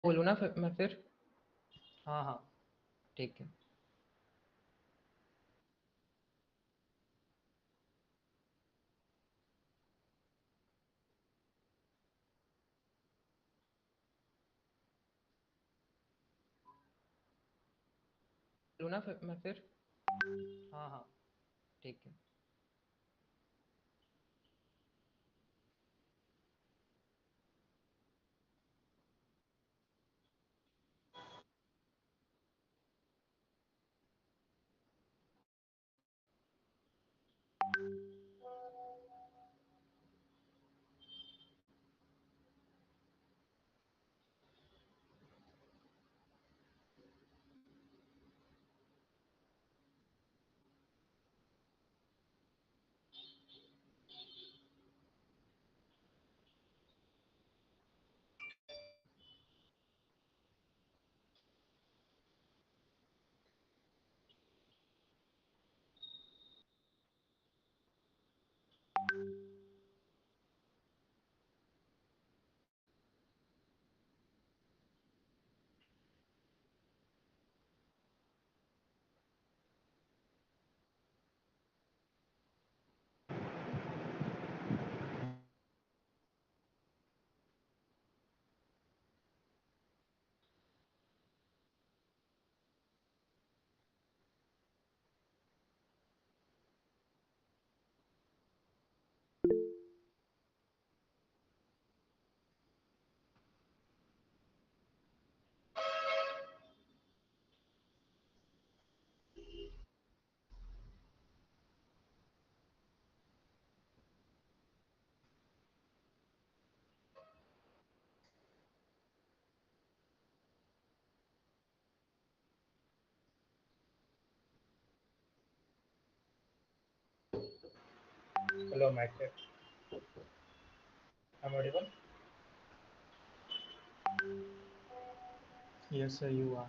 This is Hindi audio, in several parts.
बोलूँ ना फिर मैं फिर? हाँ हाँ। ठीक है। बोलूँ ना फिर मैं फिर? हाँ हाँ। ठीक है। Hello, mic check. I'm audible. Yes, sir, you are.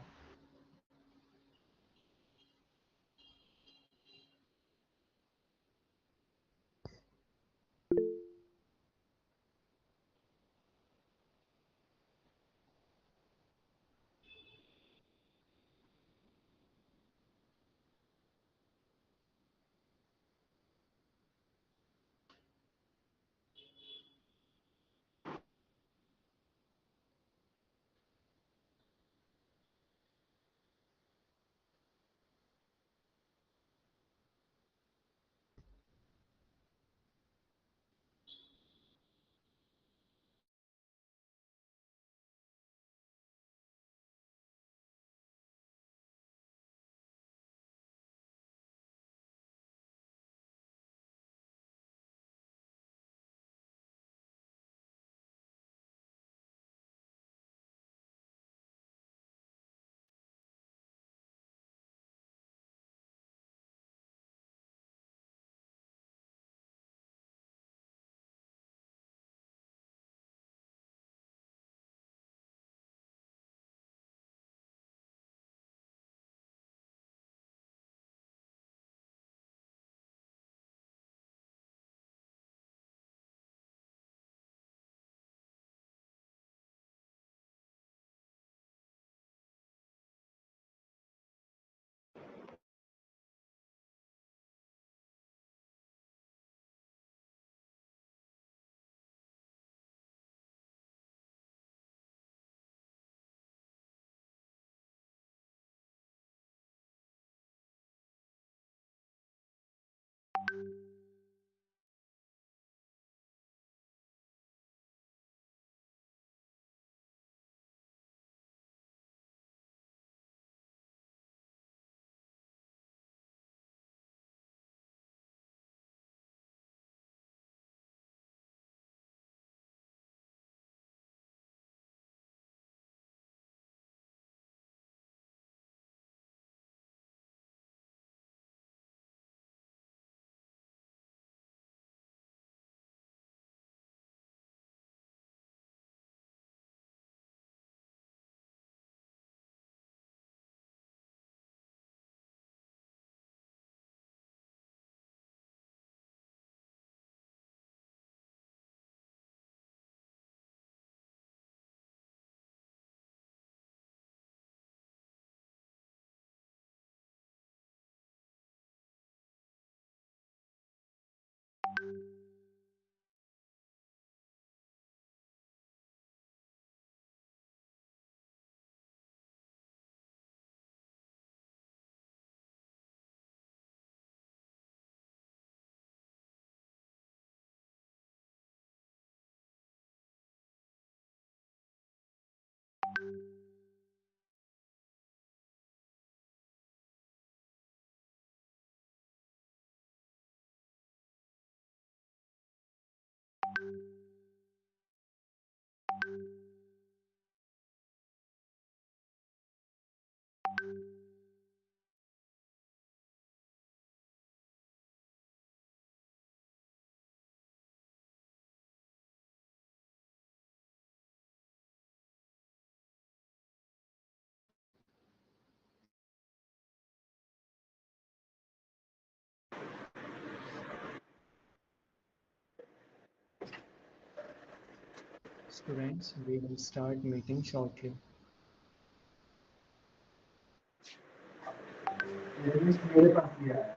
Students, we will start meeting shortly. मेरे पास भी आया।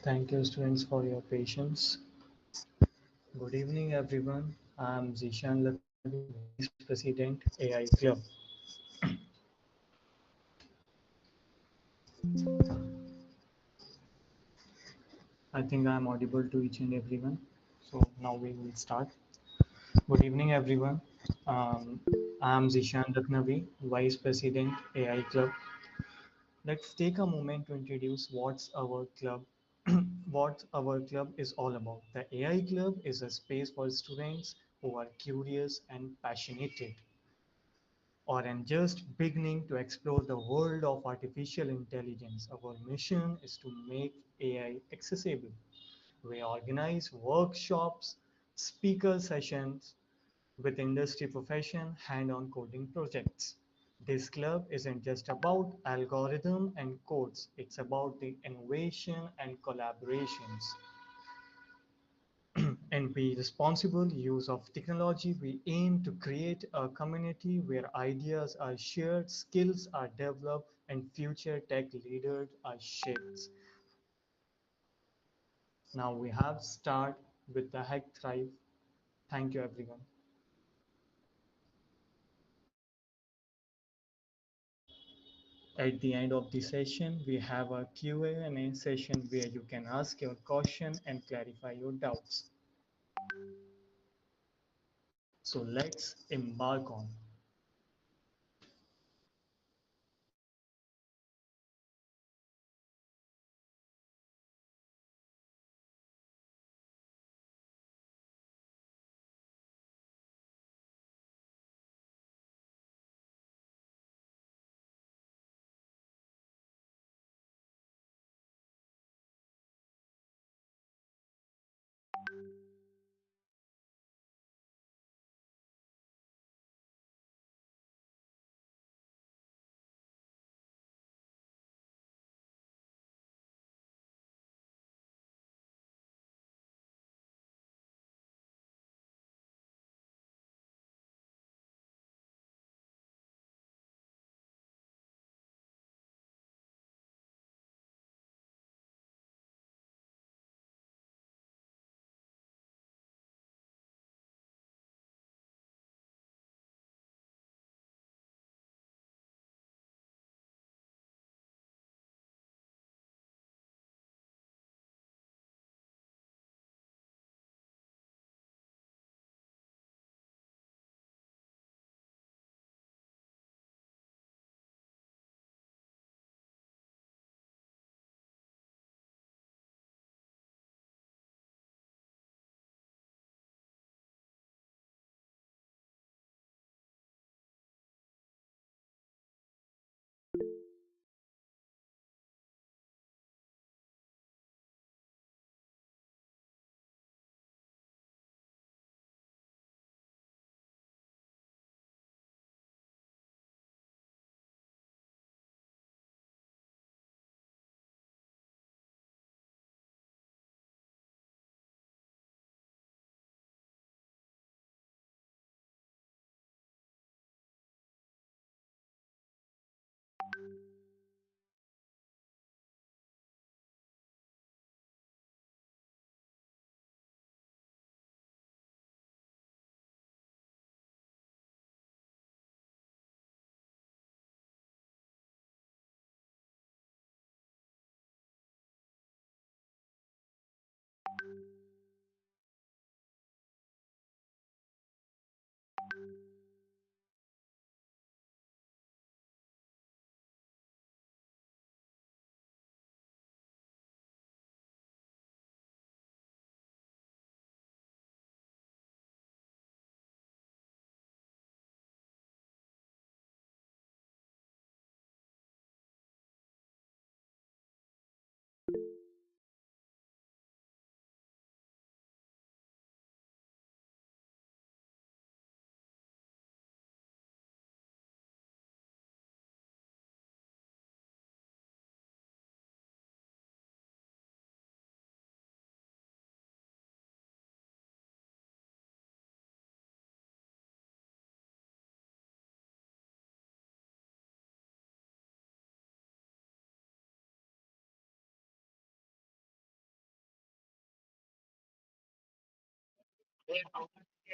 Thank you, students, for your patience. Good evening, everyone. I'm Zishan Laknavi, Vice President, AI Club. I think I'm audible to each and everyone. So now we will start. Good evening, everyone. Um, I'm Zishan Laknavi, Vice President, AI Club. Let's take a moment to introduce what's our club. What our club is all about. The AI Club is a space for students who are curious and passionate or am just beginning to explore the world of artificial intelligence. Our mission is to make AI accessible. We organize workshops, speaker sessions with industry profession, hand-on coding projects. This club isn't just about algorithm and codes, it's about the innovation and collaborations and be responsible use of technology. We aim to create a community where ideas are shared, skills are developed, and future tech leaders are shaped. Now we have start with the Hack Thrive. Thank you, everyone. At the end of the session, we have a Q&A session where you can ask your question and clarify your doubts. So let's embark on.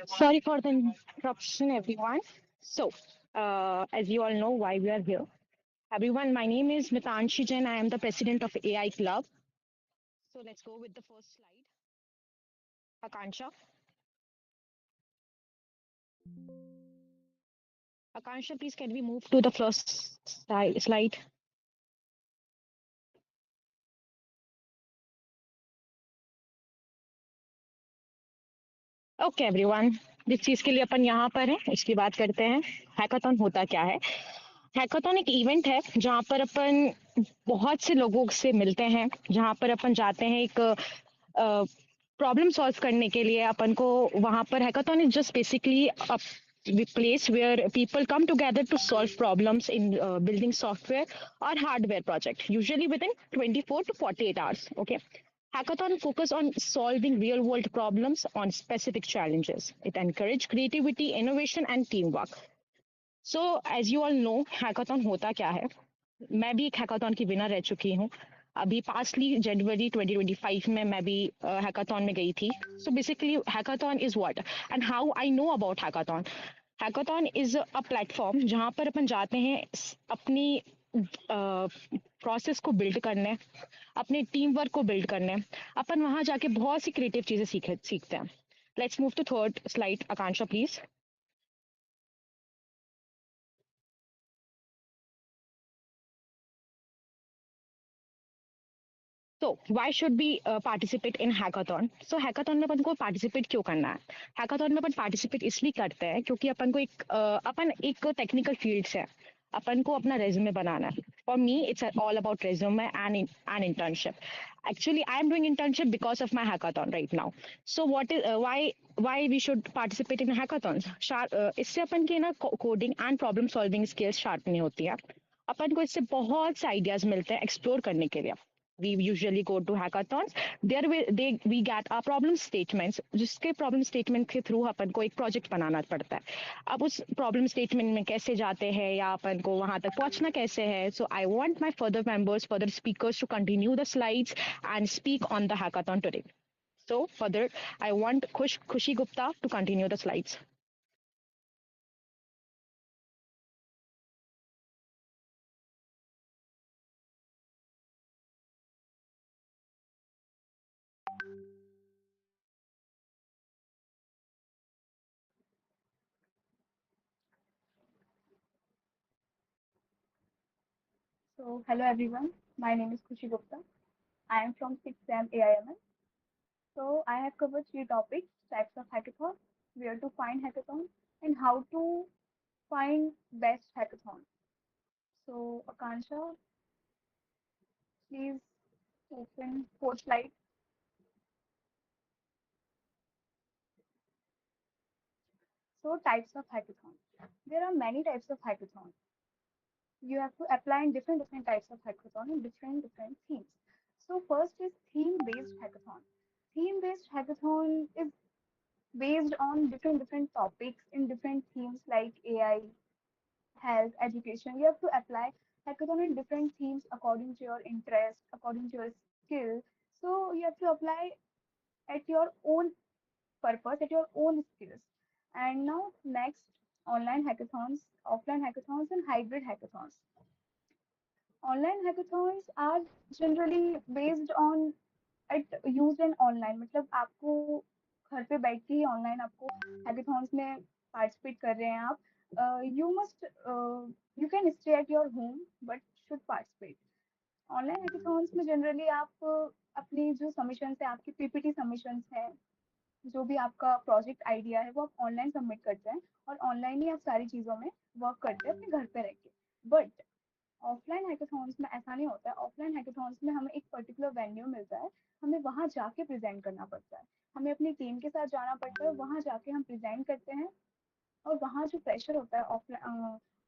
Sorry for the interruption, everyone. So, as you all know, why we are here. Everyone, my name is Mitanshi Jain. I am the president of AI Club. So, let's go with the first slide. Akansha. Akansha, please, can we move to the first slide? Okay everyone, जिस चीज के लिए अपन यहाँ पर हैं इसकी बात करते हैं। हैकाथॉन होता क्या है? हैकाथॉन एक इवेंट है जहाँ पर अपन बहुत से लोगों से मिलते हैं, जहाँ पर अपन जाते हैं एक प्रॉब्लम सॉल्व करने के लिए। अपन को वहाँ पर hackathon is just basically a place where people come together to solve problems in building software or hardware project, usually within 24 to 48 hours. Okay. Hackathon focus on solving real world problems on specific challenges. It encourage creativity, innovation and teamwork. So as you all know, hackathon होता क्या है? मैं भी एक हैकाथॉन की विनर रह चुकी हूँ। अभी पासली जनवरी 2025 में मैं भी हैकाथॉन में गई थी। So basically hackathon is what and how I know about hackathon. Hackathon is a platform जहाँ पर अपन जाते हैं अपनी प्रोसेस को बिल्ड करने, अपने टीम वर्क को बिल्ड करने। अपन वहाँ जाके बहुत सी क्रिएटिव चीजें सीखते हैं। Let's move to third slide, Akanksha please. तो why should be participate in hackathon? So hackathon में अपन को पार्टिसिपेट क्यों करना है? हैकाथॉन में अपन पार्टिसिपेट इसलिए करते हैं क्योंकि अपन को अपन एक टेक्निकल फील्ड से है, अपन को अपना रेज्यूमे बनाना है। For me it's all about resume and internship. Actually, I am doing internship because of my hackathon right now. So what is why we should participate in hackathons? इससे अपन की ना coding and problem solving skills sharp नहीं होती है। अपन को इससे बहुत से आइडियाज मिलते हैं एक्सप्लोर करने के लिए। We usually go to hackathons. There we get our problem statements, जिसके problem statement के थ्रू अपन को एक प्रोजेक्ट बनाना पड़ता है। अब उस प्रॉब्लम स्टेटमेंट में कैसे जाते हैं या अपन को वहां तक पहुंचना कैसे है। So I want my further speakers to continue the slides and speak on the hackathon today. So further, I want Khushi Gupta to continue the slides. So, hello everyone. My name is Khushi Gupta. I am from 6th SEM AIML. So, I have covered three topics: types of hackathon, where to find hackathon, and how to find best hackathon. So, Akansha, please open fourth slide. So, types of hackathon. There are many types of hackathon. You have to apply in different types of hackathon in different themes. So, first is theme-based hackathon. Theme-based hackathon is based on different topics in different themes like AI, health, education. You have to apply hackathon in different themes according to your interest, according to your skill. So you have to apply at your own purpose, at your own skills. And now next, online hackathons, offline hackathons, and hybrid hackathons. Online hackathons are generally based on it used in online, मतलब आपको घर पे बैठ के ही ऑनलाइन आपको हैकाथॉन्स में पार्टिसिपेट कर रहे हैं आप। You must you can stay at your home but should participate. Online hackathons में जनरली आप अपनी जो सबमिशंस है, आपकी पीपीटी सबमिशंस है, जो भी आपका प्रोजेक्ट आइडिया है वो आप ऑनलाइन सबमिट करते हैं और ऑनलाइन ही आप सारी चीज़ों में वर्क करते हैं अपने घर पे रह के। बट ऑफलाइन हैकाथॉन्स में ऐसा नहीं होता है। ऑफलाइन हैकाथॉन्स में हमें एक पर्टिकुलर वेन्यू मिलता है, हमें वहाँ जाके प्रेजेंट करना पड़ता है, हमें अपनी टीम के साथ जाना पड़ता है, वहाँ जाके हम प्रेजेंट करते हैं। और वहाँ जो प्रेशर होता है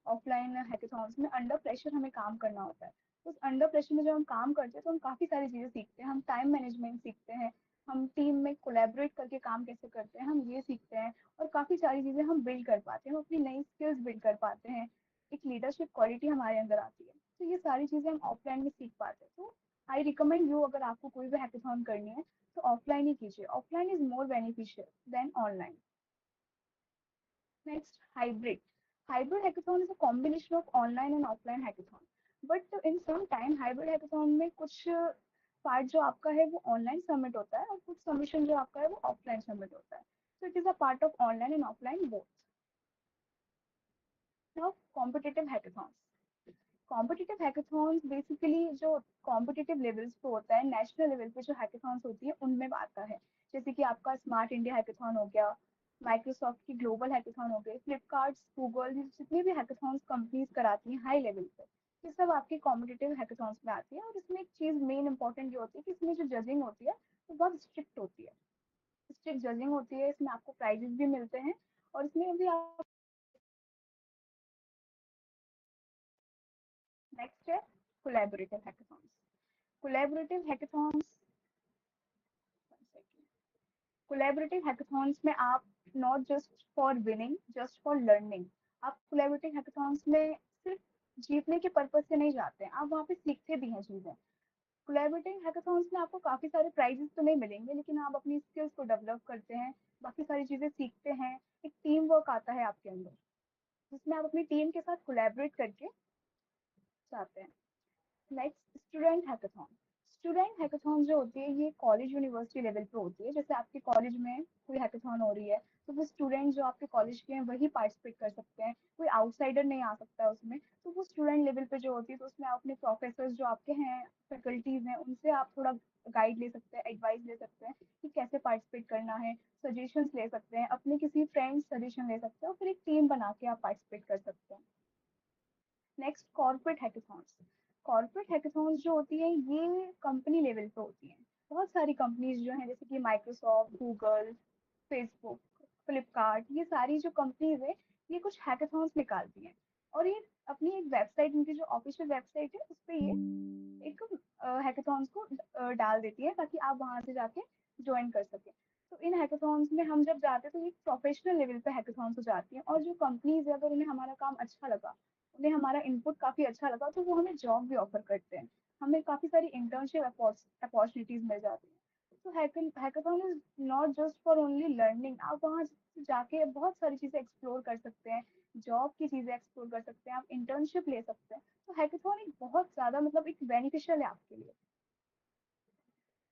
ऑफलाइन हैकाथॉन्स में, अंडर प्रेशर हमें काम करना होता है। उस अंडर प्रेशर में जब हम काम करते हैं तो हम काफ़ी सारी चीज़ें सीखते हैं। हम टाइम मैनेजमेंट सीखते हैं, हम टीम में कोलैबोरेट करके काम कैसे करते हैं हम ये सीखते हैं, और काफ़ी सारी चीज़ें हम बिल्ड कर पाते हैं, हम अपनी नई स्किल्स बिल्ड कर पाते हैं, एक लीडरशिप क्वालिटी हमारे अंदर आती है। तो ये सारी चीज़ें हम ऑफलाइन में सीख पाते हैं। तो आई रिकमेंड यू, अगर आपको कोई भी हैकाथॉन करनी है तो तो ऑफलाइन ही कीजिए. Offline is more beneficial than online. Next, hybrid. Hybrid hackathon is a combination of online and offline hackathon. But in some time, hybrid hackathon में कुछ पार्ट जो आपका है वो ऑनलाइन सबमिट होता है और कुछ सबमिशन जो आपका है वो ऑफलाइन सबमिट होता है. So it is a part of online and offline both. Now, competitive hackathons. Competitive hackathons basically जो कॉम्पिटिटिव लेवल्स पे होता है, नेशनल लेवल पे जो हैकेथॉन्स होती है उनमें आता है. जैसे कि आपका स्मार्ट इंडिया हैकेथॉन हो गया, माइक्रोसॉफ्ट की ग्लोबल हैकेथॉन हो गए, फ्लिपकार्ट, गूगल, जितनी भी हैकेथॉन्स कंपनीज कराती हैं हाई लेवल पे, ये सब आपके कॉम्पिटिटिव हैकेथॉन्स में आती है. और इसमें एक चीज मेन इंपॉर्टेंट ये होती है कि इसमें जो जजिंग होती है वो बहुत स्ट्रिक्ट होती है. स्ट्रिक्ट जजिंग होती है, इसमें आपको प्राइजेस भी मिलते हैं और इसमें भी आप. नेक्स्ट है collaborative hackathons. Collaborative hackathons collaborative hackathons में आप not just for winning, just for learning. आप कोलैबोरेटिव हैकेथॉन्स में सिर्फ जीतने के पर्पज से नहीं जाते हैं, आप वहाँ पे सीखते भी हैं चीजें. कोलैबोरेटिव हैकेथॉन्स में आपको काफी सारे प्राइजेस तो नहीं मिलेंगे, लेकिन आप अपनी स्किल्स को डेवलप करते हैं, बाकी सारी चीजें सीखते हैं, एक टीम वर्क आता है आपके अंदर जिसमें आप अपनी टीम के साथ कोलैबोरेट करके जाते हैं. Next, student hackathon. Student hackathon जो होती है ये कॉलेज यूनिवर्सिटी लेवल पे होती है. जैसे आपके कॉलेज में कोई हैकेथॉन हो रही है तो वो स्टूडेंट जो आपके कॉलेज के हैं वही पार्टिसिपेट कर सकते हैं, कोई आउटसाइडर नहीं आ सकता है उसमें. तो वो स्टूडेंट लेवल पे जो होती है तो उसमें आप अपने प्रोफेसर जो आपके हैं, फैकल्टीज हैं, उनसे आप थोड़ा गाइड ले सकते हैं, एडवाइस ले सकते हैं कि कैसे पार्टिसिपेट करना है, सजेशंस ले सकते हैं, अपने किसी फ्रेंड सजेशन ले सकते हैं और फिर एक टीम बना के आप पार्टिसिपेट कर सकते हैं. Next, corporate hackathons. Corporate hackathons जो होती है ये कंपनी लेवल पे होती हैं. बहुत सारी कंपनीज जो हैं जैसे कि माइक्रोसॉफ्ट, गूगल, फेसबुक, फ्लिपकार्ट, ये सारी जो कंपनीज है ये कुछ हैकेथॉन्स निकालती हैं और ये अपनी एक वेबसाइट, उनकी जो ऑफिशियल वेबसाइट है उस पर ये एक हैकेथॉन्स को डाल देती है ताकि आप वहां से जाके ज्वाइन कर सकें. तो इन हैकेथॉन्स में हम जब जाते हैं तो ये प्रोफेशनल लेवल पे हैकेथॉन्स हो जाती हैं और जो कंपनीज है अगर उन्हें हमारा काम अच्छा लगा, उन्हें हमारा इनपुट काफी अच्छा लगा तो वो हमें जॉब भी ऑफर करते हैं, हमें काफी सारी इंटर्नशिप अपॉर्चुनिटीज मिल जाती हैं. तो hackathon is not just for only learning. आप वहाँ जाके बहुत सारी चीजें एक्सप्लोर कर सकते हैं, जॉब की चीजें एक्सप्लोर कर सकते हैं, आप इंटर्नशिप ले सकते हैं. तो हैकाथॉन एक बहुत ज्यादा मतलब एक बेनिफिशियल है आपके लिए.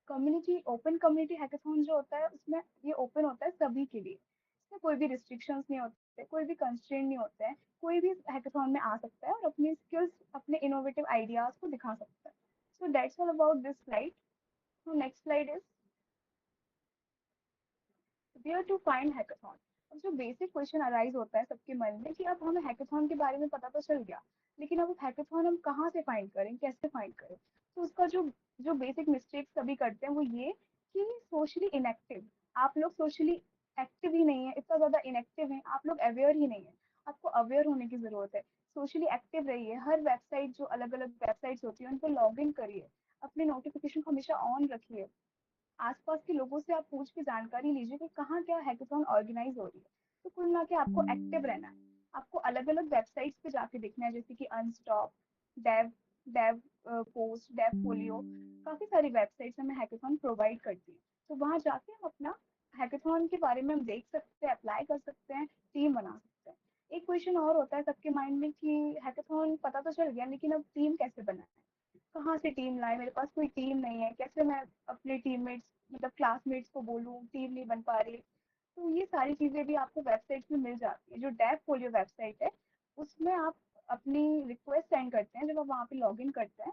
कम्युनिटी, ओपन कम्युनिटी हैकाथॉन जो होता है उसमें ये ओपन होता है सभी के लिए, इसमें कोई भी रिस्ट्रिक्शंस नहीं होते, कोई भी कंस्ट्रेंट नहीं होते हैं, कोई भी हैकाथॉन में आ सकता है और अपनी स्किल्स, अपने इनोवेटिव आइडियाज को दिखा सकता है. So that's all about this slide. So next slide is where to find hackathon. अब जो बेसिक क्वेश्चन अराइज होता है सबके मन में कि अब हमें हैकाथॉन के बारे में पता तो चल गया, लेकिन अब हैकाथॉन हम कहाँ से फाइंड करें, कैसे फाइंड करें. तो उसका जो जो बेसिक मिस्टेक्स सभी करते हैं वो ये कि सोशली इनएक्टिव. आप लोग सोशली एक्टिव ही नहीं है, इतना ज्यादा इनएक्टिव है, आप लोग अवेयर ही नहीं है. आपको अवेयर होने की जरूरत है, सोशली एक्टिव रहिए, हर वेबसाइट जो अलग अलग वेबसाइट्स होती है उन पर लॉग इन करिए, अपने नोटिफिकेशन को हमेशा ऑन रखिए, आसपास के लोगों से आप पूछ के जानकारी लीजिए कि कहाँ क्या हैकाथॉन ऑर्गेनाइज हो रही है. तो कुल मिला के आपको एक्टिव रहना है, आपको अलग अलग वेबसाइट्स पे जाके देखना है जैसे कि Unstop, Dev Devpost, Devfolio, काफी सारी वेबसाइट्स हमें हैकाथॉन प्रोवाइड करती है. तो वहाँ जाके हम अपना हैकाथॉन के बारे में हम देख सकते हैं, अप्लाई कर सकते हैं, टीम बना सकते हैं. एक क्वेश्चन और होता है सबके माइंड में कि हैकाथॉन पता तो चल गया लेकिन अब टीम कैसे बनाए, कहाँ से टीम लाए, मेरे पास कोई टीम नहीं है, कैसे मैं अपने टीममेट्स मतलब क्लासमेट्स को बोलूँ, टीम नहीं बन पा रही. तो ये सारी चीजें भी आपको वेबसाइट में मिल जाती है. जो डेव फोलियो वेबसाइट है उसमें आप अपनी रिक्वेस्ट सेंड करते हैं, जब आप वहाँ पे लॉग इन करते हैं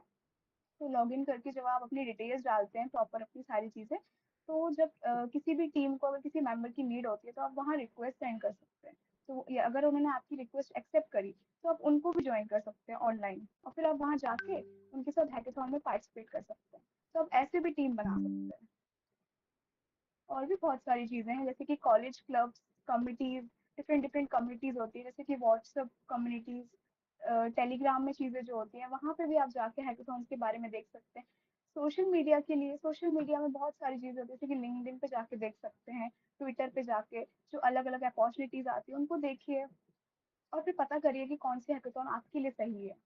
तो लॉग इन करके जब आप अपनी डिटेल्स डालते हैं प्रॉपर अपनी सारी चीजें, तो जब किसी भी टीम को अगर किसी मेंबर की नीड होती है तो आप वहाँ रिक्वेस्ट सेंड कर सकते हैं. तो ये अगर उन्होंने आपकी रिक्वेस्ट एक्सेप्ट करी तो आप उनको भी ज्वाइन कर सकते हैं ऑनलाइन और फिर आप वहाँ जाके उनके साथ हैकाथॉन में पार्टिसिपेट कर सकते हैं. तो आप ऐसे भी टीम बना सकते हैं. और भी बहुत सारी चीजें हैं जैसे कि college clubs, communities, different different communities होती है जैसे कि व्हाट्सएप कम्युनिटीज, टेलीग्राम में चीजें जो होती हैं वहां पे भी आप जाके हैकाथॉन्स के बारे में देख सकते हैं. सोशल मीडिया के लिए, सोशल मीडिया में बहुत सारी चीजें होती है जैसे कि लिंक्डइन पे जाके देख सकते हैं, ट्विटर पे जाके जो अलग अलग अपॉर्चुनिटीज आती है उनको देखिए और फिर पता करिए कि कौन सी हैकाथॉन आपके लिए सही है.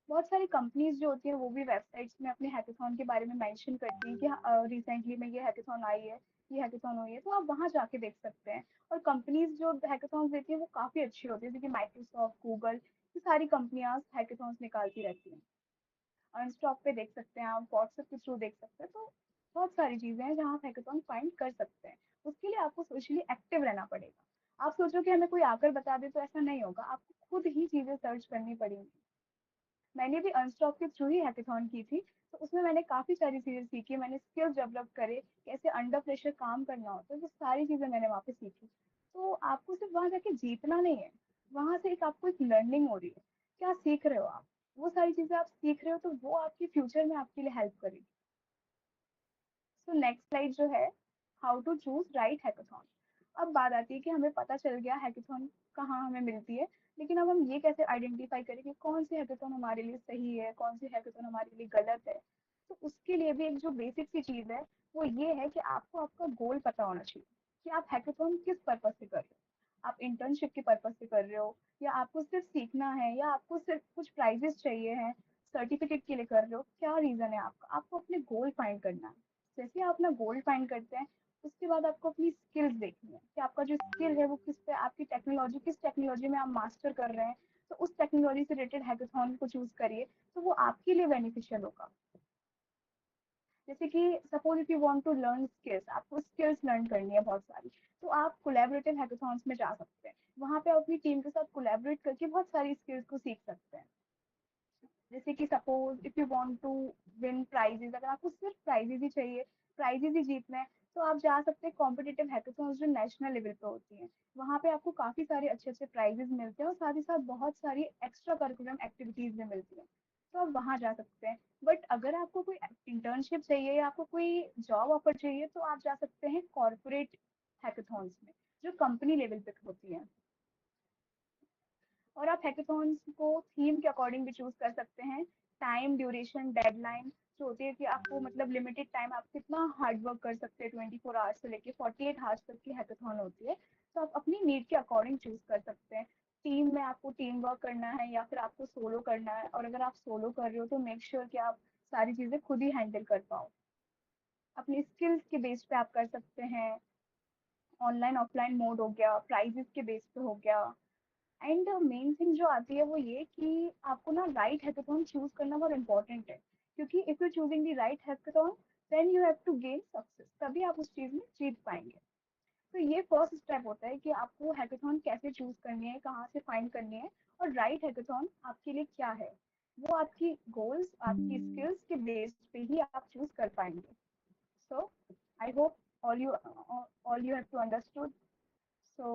बहुत सारी कंपनीज जो होती हैं वो भी वेबसाइट्स में अपने हैकाथॉन के बारे में मेंशन करती हैं कि रिसेंटली में ये हैकाथॉन आई है, ये हैकाथॉन हुई है, तो आप वहाँ जाके देख सकते हैं। और कंपनीज जो हैकाथॉन्स देती है वो काफ़ी अच्छी होती है, जैसे कि माइक्रोसॉफ्ट, गूगल, ये सारी कंपनियां हैकाथॉन्स निकालती रहती हैं। अनस्टॉक पे देख सकते हैं आप, व्हाट्सएप के थ्रू देख सकते हैं। तो बहुत सारी चीजें हैं जहाँ आप हैकाथॉन फाइंड कर सकते हैं। उसके लिए आपको सोशली एक्टिव रहना पड़ेगा। आप सोचो कि हमें कोई आकर बता दे, तो ऐसा नहीं होगा, आपको खुद ही चीजें सर्च करनी पड़ेंगी। मैंने भी अनस्टॉक के थ्रू ही हैकाथॉन की थी, तो उसमें मैंने काफी सारी चीजें सीखी, मैंने स्किल्स डेवलप करे, कैसे अंडर प्रेशर काम करना होता है, वो सारी चीजें मैंने वहाँ पे सीखी। तो आपको सिर्फ वहां जाके जीतना नहीं है, वहां से एक आपको एक लर्निंग हो रही है। क्या सीख रहे हो आप, वो सारी चीजें आप सीख रहे हो, तो वो आपके फ्यूचर में आपके लिए हेल्प करेगी। सो नेक्स्ट स्लाइड जो है, how to choose right hackathon. अब बात आती है कि हमें पता चल गया हैकाथॉन कहाँ हमें मिलती है, लेकिन अब हम ये कैसे आइडेंटिफाई करें कि कौन सी हैकाथॉन हमारे लिए सही है, कौन सी हैकाथॉन हमारे लिए गलत है। तो उसके लिए भी एक जो बेसिक सी चीज है वो ये है कि आपको आपका गोल पता होना चाहिए कि आप हैकाथॉन किस पर्पज से कर रहे हो। आप इंटर्नशिप के पर्पज से कर रहे हो, या आपको सिर्फ सीखना है, या आपको सिर्फ कुछ प्राइजेस चाहिए हैं, सर्टिफिकेट के लिए कर रहे हो, क्या रीजन है आपका। आपको अपने गोल फाइंड करना है। जैसे आप अपना गोल फाइंड करते हैं, उसके बाद आपको अपनी स्किल्स देखनी है कि आपका जो स्किल है वो किस पे, आपकी टेक्नोलॉजी किस टेक्नोलॉजी में आप मास्टर कर रहे हैं। तो उस टेक्नोलॉजी से रिलेटेड हैकाथॉन को चूज करिए, तो वो आपके लिए बेनिफिशियल होगा। जैसे कि suppose if you want to learn skills, आपको स्किल्स लर्न करनी है बहुत सारी, तो आप कोलैबोरेटिव हैकाथॉन्स में जा सकते हैं। वहां पे आप अपनी टीम के साथ कोलैबोरेट करके बहुत सारी स्किल्स को सीख सकते हैं। जैसे कि suppose if you want to win prizes, अगर आपको सिर्फ प्राइजेस ही चाहिए, प्राइजेस ही जीतना है, तो आप जा सकते हैं कॉम्पिटिटिव हैकाथॉन्स जो नेशनल लेवल पे होती हैं। वहाँ पे आपको काफी सारे अच्छे अच्छे प्राइजेस मिलते हैं, और साथ ही साथ बहुत सारी एक्स्ट्रा करिकुलम एक्टिविटीज भी मिलती हैं। तो आप वहाँ जा सकते हैं। बट अगर आपको कोई इंटर्नशिप चाहिए या आपको कोई जॉब ऑफर चाहिए, तो आप जा सकते हैं कॉर्पोरेट हैकाथॉन्स में, जो कंपनी लेवल पे होती है। और आप हैकाथॉन्स को थीम के अकॉर्डिंग भी चूज कर सकते हैं। टाइम ड्यूरेशन डेडलाइन जो होती है कि आपको मतलब लिमिटेड टाइम, आप कितना हार्ड वर्क कर सकते हैं, 24 आवर्स से लेके 48 आवर्स तक की हैकाथॉन होती है। तो आप अपनी नीड के अकॉर्डिंग चूज कर सकते हैं। टीम में आपको टीम वर्क करना है या फिर आपको सोलो करना है, और अगर आप सोलो कर रहे हो तो मेक श्योर कि आप सारी चीजें खुद ही हैंडल कर पाओ। अपनी स्किल्स के बेस पे आप कर सकते हैं। ऑनलाइन ऑफलाइन मोड हो गया, प्राइजेस के बेस पे हो गया। एंड मेन थिंग जो आती है वो ये कि आपको ना राइट हैकाथॉन चूज करना बहुत इंपॉर्टेंट है, क्योंकि if you choosing the right hackathon, then you have to gain success, तभी आप उस चीज में जीत पाएंगे। तो ये फर्स्ट स्टेप होता है कि आपको हैकाथॉन कैसे चूज करनी है, कहाँ से फाइंड करनी है, और राइट हैकाथॉन आपके लिए क्या है, वो आपकी गोल्स, आपकी स्किल्स के बेस पे ही आप चूज कर पाएंगे। So I hope all you have to understood. So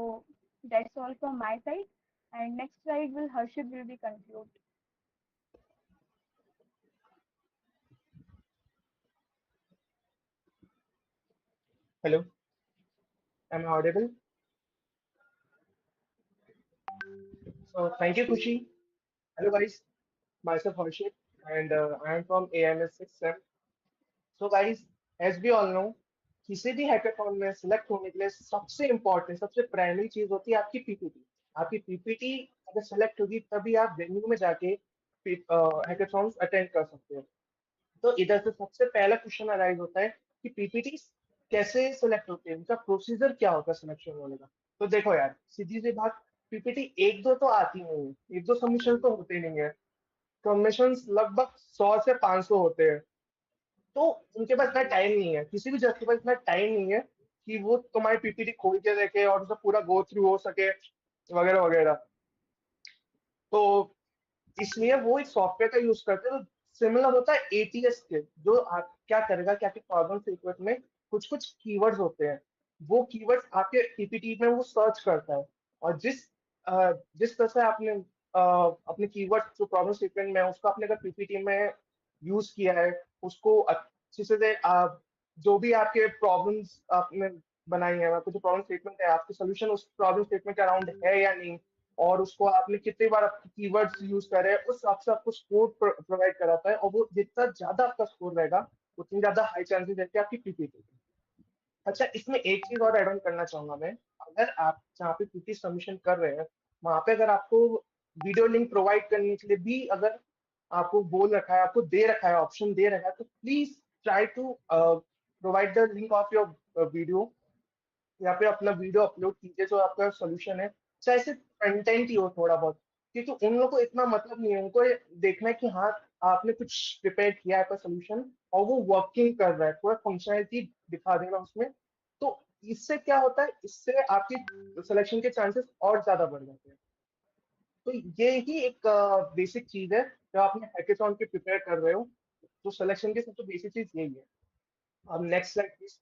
that's all from my side. And next slide Harshit will be conclude. Hello, am I audible? So thank you, Kushi. Hello, guys. Myself Harshit, and I am from AMS 6 SEM. So guys, as we all know, किसी भी हैकाथॉन में सिलेक्ट होने के लिए सबसे इम्पोर्टेंट, सबसे प्राइमरी चीज होती है आपकी पीपीटी। आपकी पीपीटी अगर सिलेक्ट होगी तभी आप वेन्यू में जाके हैकाथॉन्स अटेंड कर सकते हो। तो इधर से सबसे पहला क्वेश्चन अराइज होता है कि पीपीटी कैसे सिलेक्ट होती है, उनका प्रोसीजर क्या होता है सिलेक्शन होने का। तो देखो यार, सीधी सी बात, पीपीटी एक दो तो आती नहीं है, एक दो सबमिशन तो होते नहीं है। सबमिशन लगभग 100 से 500 होते हैं। तो उनके पास इतना टाइम नहीं है, किसी भी जज के पास इतना टाइम नहीं है कि वो तुम्हारी पीपीटी खोल के देखे और उसे पूरा गो थ्रू हो सके वगैरह वगैरह। तो इसलिए वो एक सॉफ्टवेयर का यूज करते हैं, तो सिमिलर होता है एटीएस के। जो आप क्या करेगा कि आपके प्रॉब्लम सीक्वेंस में कुछ कुछ कीवर्ड्स होते हैं, वो कीवर्ड्स आपके पीपीटी में वो सर्च करता है। और जिस तरह से आपने अपने कीवर्ड जो प्रॉब्लम सीक्वेंस में है उसको आपने अगर पीपीटी में यूज किया है, उसको अच्छे से जो भी आपके प्रॉब्लम्स आपने बनाई है, आपको जो प्रॉब्लम स्टेटमेंट है, आपके सोल्यूशन उस प्रॉब्लम स्टेटमेंट के अराउंड है या नहीं, और उसको आपने कितनी बार आपके कीवर्ड्स यूज करे, उस हिसाब से आपको स्कोर प्रोवाइड कराता है। और वो जितना ज्यादा आपका स्कोर रहेगा, उतनी ज्यादा हाई चांसेस रहती है आपकी पीपीटी। अच्छा, इसमें एक चीज और एड ऑन करना चाहूंगा मैं। अगर आप जहाँ पे पीपीटी सबमिशन कर रहे हैं, वहां पे अगर आपको वीडियो लिंक प्रोवाइड करने के लिए भी अगर आपको बोल रखा है, आपको दे रखा है, ऑप्शन दे रखा है, तो please try to provide the link of your video, या फिर अपना वीडियो अपलोड कीजिए जो आपका सोल्यूशन है, चाहे सिर्फ कंटेंट ही हो थोड़ा बहुत, क्योंकि उन लोगों को इतना मतलब नहीं है, उनको ये देखना है कि हाँ आपने कुछ प्रिपेयर किया है आपका सोल्यूशन और वो वर्किंग कर रहा है, थोड़ा फंक्शनैलिटी दिखा देना उसमें। तो इससे क्या होता है, इससे आपके सिलेक्शन के चांसेस और ज्यादा बढ़ जाते हैं। तो ये ही एक बेसिक चीज है जब आपने हैकेथॉन के प्रिपेयर कर रहे हो, तो सिलेक्शन की सबसे बेसिक चीज यही है। अब नेक्स्ट स्लाइड प्लीज।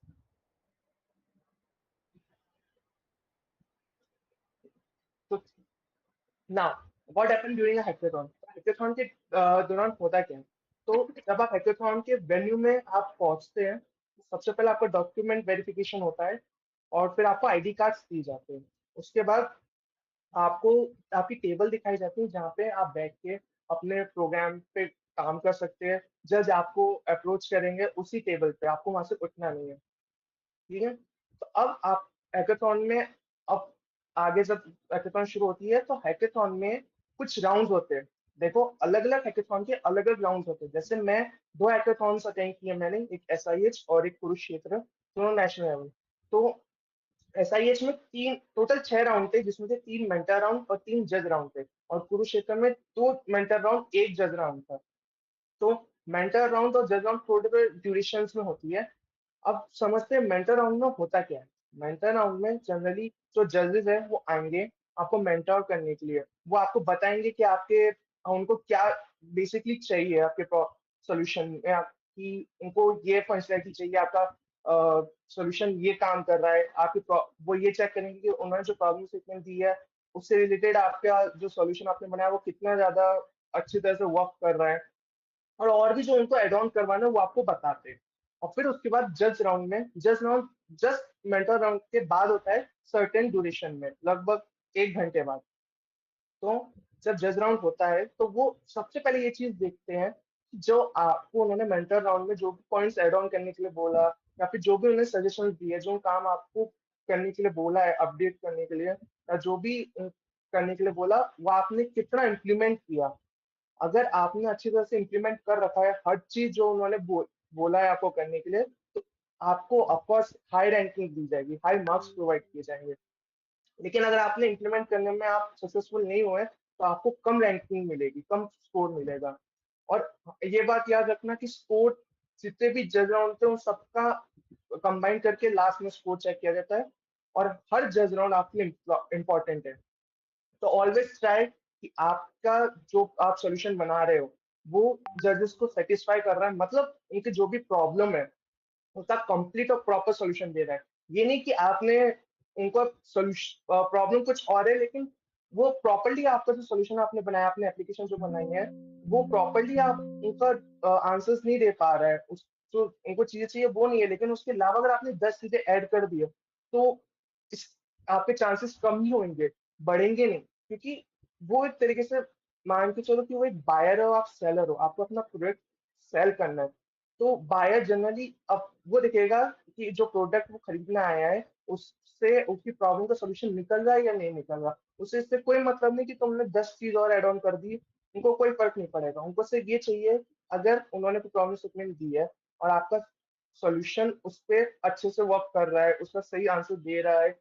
तो now what happen during a hackathon, hackathon के दौरान होता क्या है, तो जब आप हैकेथॉन के वेन्यू में आप पहुंचते हैं, सबसे पहले आपका डॉक्यूमेंट वेरिफिकेशन होता है और फिर आपको आईडी कार्ड्स दिए जाते हैं। उसके बाद आपको आपकी टेबल दिखाई जाती है जहाँ पे आप बैठ के अपने प्रोग्राम पे काम कर सकते हैं। जज आपको अप्रोच करेंगे उसी टेबल पे, आपको वहां से उठना नहीं है, ठीक है। तो अब आप हैकेथॉन में, अब आगे जब हैकेथॉन शुरू होती है तो हैकेथॉन में कुछ राउंड्स होते हैं। देखो अलग अलग हैकेथॉन के अलग अलग राउंड्स होते हैं। जैसे मैं 2 हैकेथॉन्स अटेंड किए मैंने, एक एसआईएच और एक कुरुक्षेत्र, दोनों नेशनल लेवल। तो एसआईएच में तीन टोटल 6 राउंड थे, जिसमें से 3 मेंटर राउंड और 3 जज राउंड थे, और कुरुक्षेत्र में 2 मेंटर राउंड 1 जज राउंड था। तो मेंटर राउंड और जज राउंड थोड़े ड्यूरेशन में होती है। अब समझते हैं मेंटर राउंड में होता क्या है। मेंटर राउंड में जनरली जो जजेस है वो आएंगे आपको मेंटर करने के लिए। वो आपको बताएंगे कि आपके उनको क्या बेसिकली चाहिए आपके सोल्यूशन में, आपकी उनको ये फंक्शनैलिटी चाहिए, आपका सोल्यूशन ये काम कर रहा है, आपकी वो ये चेक करेंगे कि उन्होंने जो प्रॉब्लम स्टेटमेंट दी है उससे रिलेटेड आपका जो सोल्यूशन आपने बनाया वो कितना ज्यादा अच्छी तरह से वर्क कर रहा है, और भी जो उनको एड ऑन करवाना है वो आपको बताते हैं। और फिर उसके बाद जज राउंड जस्ट मेंटर राउंड के बाद होता है सर्टेन ड्यूरेशन में, लगभग 1 घंटे बाद। तो जब जज राउंड होता है तो वो सबसे पहले ये चीज देखते हैं कि जो आपको उन्होंने मेंटर राउंड में जो भी पॉइंट्स एड ऑन करने के लिए बोला, या फिर जो भी उन्होंने सजेशन दिए, जो काम आपको करने के लिए बोला है, अपडेट करने के लिए, या जो भी करने के लिए बोला, वो आपने कितना इम्प्लीमेंट किया। अगर आपने अच्छी तरह से इम्प्लीमेंट कर रखा है हर चीज जो उन्होंने बोला है आपको करने के लिए, तो आपको ऑफकोर्स हाई रैंकिंग दी जाएगी, हाई मार्क्स प्रोवाइड किए जाएंगे। लेकिन अगर आपने इम्प्लीमेंट करने में आप सक्सेसफुल नहीं हुए तो आपको कम रैंकिंग मिलेगी, कम स्कोर मिलेगा। और ये बात याद रखना कि स्कोर जितने भी जज राउंड थे उन सबका कंबाइन करके लास्ट में स्कोर चेक किया जाता है, और हर जज राउंड आपके लिए इम्पोर्टेंट है। तो ऑलवेज ट्राई कि आपका जो आप सॉल्यूशन बना रहे हो वो जजेस को सेटिस्फाई कर रहा है, मतलब उनकी जो भी प्रॉब्लम है उसका कंप्लीट और प्रॉपर सॉल्यूशन दे रहा है। ये नहीं कि आपने उनको सॉल्यूशन प्रॉब्लम कुछ और है लेकिन वो प्रॉपरली आपका जो सॉल्यूशन आपने बनाया, आपने एप्लीकेशन जो बनाई है वो प्रॉपरली आप उनका आंसर्स नहीं दे पा रहा है, उस जो उनको चीजें चाहिए वो नहीं है, लेकिन उसके अलावा अगर आपने 10 चीजें ऐड कर दी है तो इस आपके चांसेस कम ही होंगे, बढ़ेंगे नहीं। क्योंकि वो एक तरीके से मान के चलो कि वो एक बायर हो, आप सेलर हो, आपको अपना प्रोडक्ट सेल करना है। तो बायर जनरली अब वो देखेगा कि जो प्रोडक्ट वो खरीदने आया है उससे उसकी प्रॉब्लम का सोल्यूशन निकल रहा है या नहीं निकल रहा। उसे इससे कोई मतलब नहीं कि तुमने 10 चीज और एड ऑन कर दी, उनको कोई फर्क नहीं पड़ेगा। उनको सिर्फ ये चाहिए अगर उन्होंने कोई प्रॉब्लम स्टेटमेंट दी है और आपका सॉल्यूशन उस पर अच्छे से वर्क कर रहा है, उसका सही आंसर दे रहा है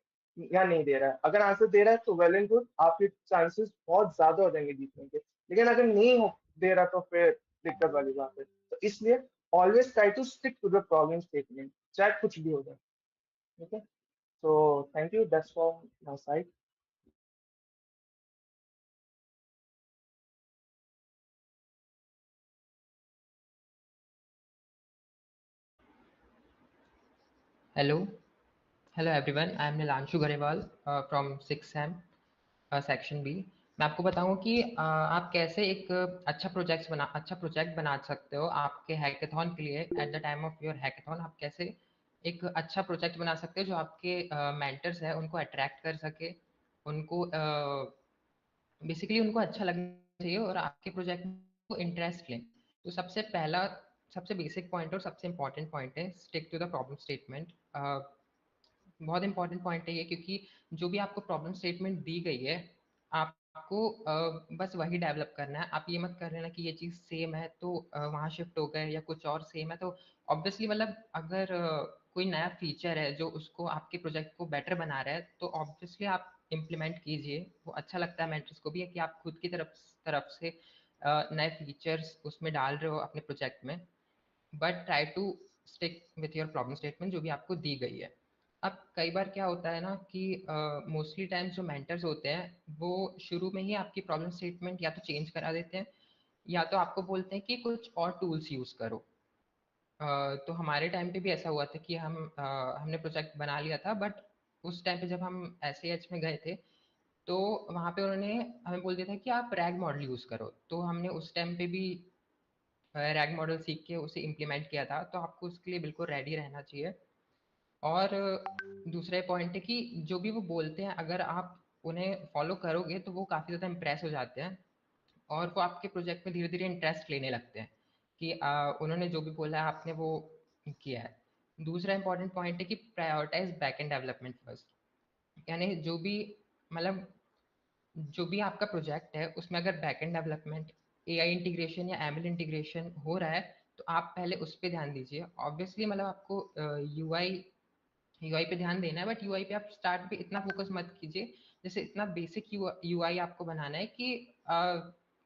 या नहीं दे रहा है। अगर आंसर दे रहा है तो वेल एंड गुड, आपके चांसेस बहुत ज्यादा हो जाएंगे जीतने के। लेकिन अगर नहीं हो दे रहा तो फिर दिक्कत वाली बात है। तो इसलिए always try to stick to the problem statement, चाहे कुछ भी हो जाए। Okay, so thank you, that's from my side. Hello. Hello everyone. I am Nilanshu Garewal from 6th Sem section B. मैं आपको बताऊं कि आप कैसे एक अच्छा प्रोजेक्ट बना सकते हो आपके हैकेथॉन के लिए। At the time of your hackathon आप कैसे एक अच्छा प्रोजेक्ट बना सकते हो जो आपके मेंटर्स है उनको अट्रैक्ट कर सके, उनको बेसिकली उनको अच्छा लगना चाहिए और आपके प्रोजेक्ट को इंटरेस्ट लें। तो सबसे बेसिक पॉइंट और सबसे इम्पॉर्टेंट पॉइंट है stick to the problem statement. बहुत इंपॉर्टेंट पॉइंट है ये, क्योंकि जो भी आपको प्रॉब्लम स्टेटमेंट दी गई है आप आपको बस वही डेवलप करना है। आप ये मत कर लेना कि ये चीज़ सेम है तो वहाँ शिफ्ट हो गए, या कुछ और सेम है तो ऑब्वियसली मतलब अगर कोई नया फीचर है जो उसको आपके प्रोजेक्ट को बेटर बना रहा है तो ऑब्वियसली आप इम्प्लीमेंट कीजिए। वो अच्छा लगता है मेंटर्स को भी है कि आप खुद की तरफ तरफ से नए फीचर्स उसमें डाल रहे हो अपने प्रोजेक्ट में, but try to stick with your problem statement जो भी आपको दी गई है। अब कई बार क्या होता है ना कि मोस्टली टाइम्स जो मेंटर्स होते हैं वो शुरू में ही आपकी प्रॉब्लम स्टेटमेंट या तो चेंज करा देते हैं, या तो आपको बोलते हैं कि कुछ और टूल्स यूज़ करो। तो हमारे टाइम पे भी ऐसा हुआ था कि हमने प्रोजेक्ट बना लिया था, बट उस टाइम पे जब हम एच में गए थे तो वहाँ पे उन्होंने हमें बोल दिया था कि आप रैग मॉडल यूज़ करो। तो हमने उस टाइम पे भी रैग मॉडल सीख के उसे इम्प्लीमेंट किया था। तो आपको उसके लिए बिल्कुल रेडी रहना चाहिए। और दूसरा पॉइंट है कि जो भी वो बोलते हैं अगर आप उन्हें फॉलो करोगे तो वो काफ़ी ज़्यादा इम्प्रेस हो जाते हैं और वो आपके प्रोजेक्ट में धीरे धीरे इंटरेस्ट लेने लगते हैं कि उन्होंने जो भी बोला है आपने वो किया है। दूसरा इंपॉर्टेंट पॉइंट है कि prioritize back end development first. यानी जो भी आपका प्रोजेक्ट है उसमें अगर back end development, AI integration या एमएल इंटीग्रेशन हो रहा है तो आप पहले उस पर ध्यान दीजिए। ऑब्वियसली मतलब आपको यूआई पे ध्यान देना है, बट यूआई पे आप स्टार्ट पे इतना फोकस मत कीजिए। जैसे इतना बेसिक यूआई आपको बनाना है कि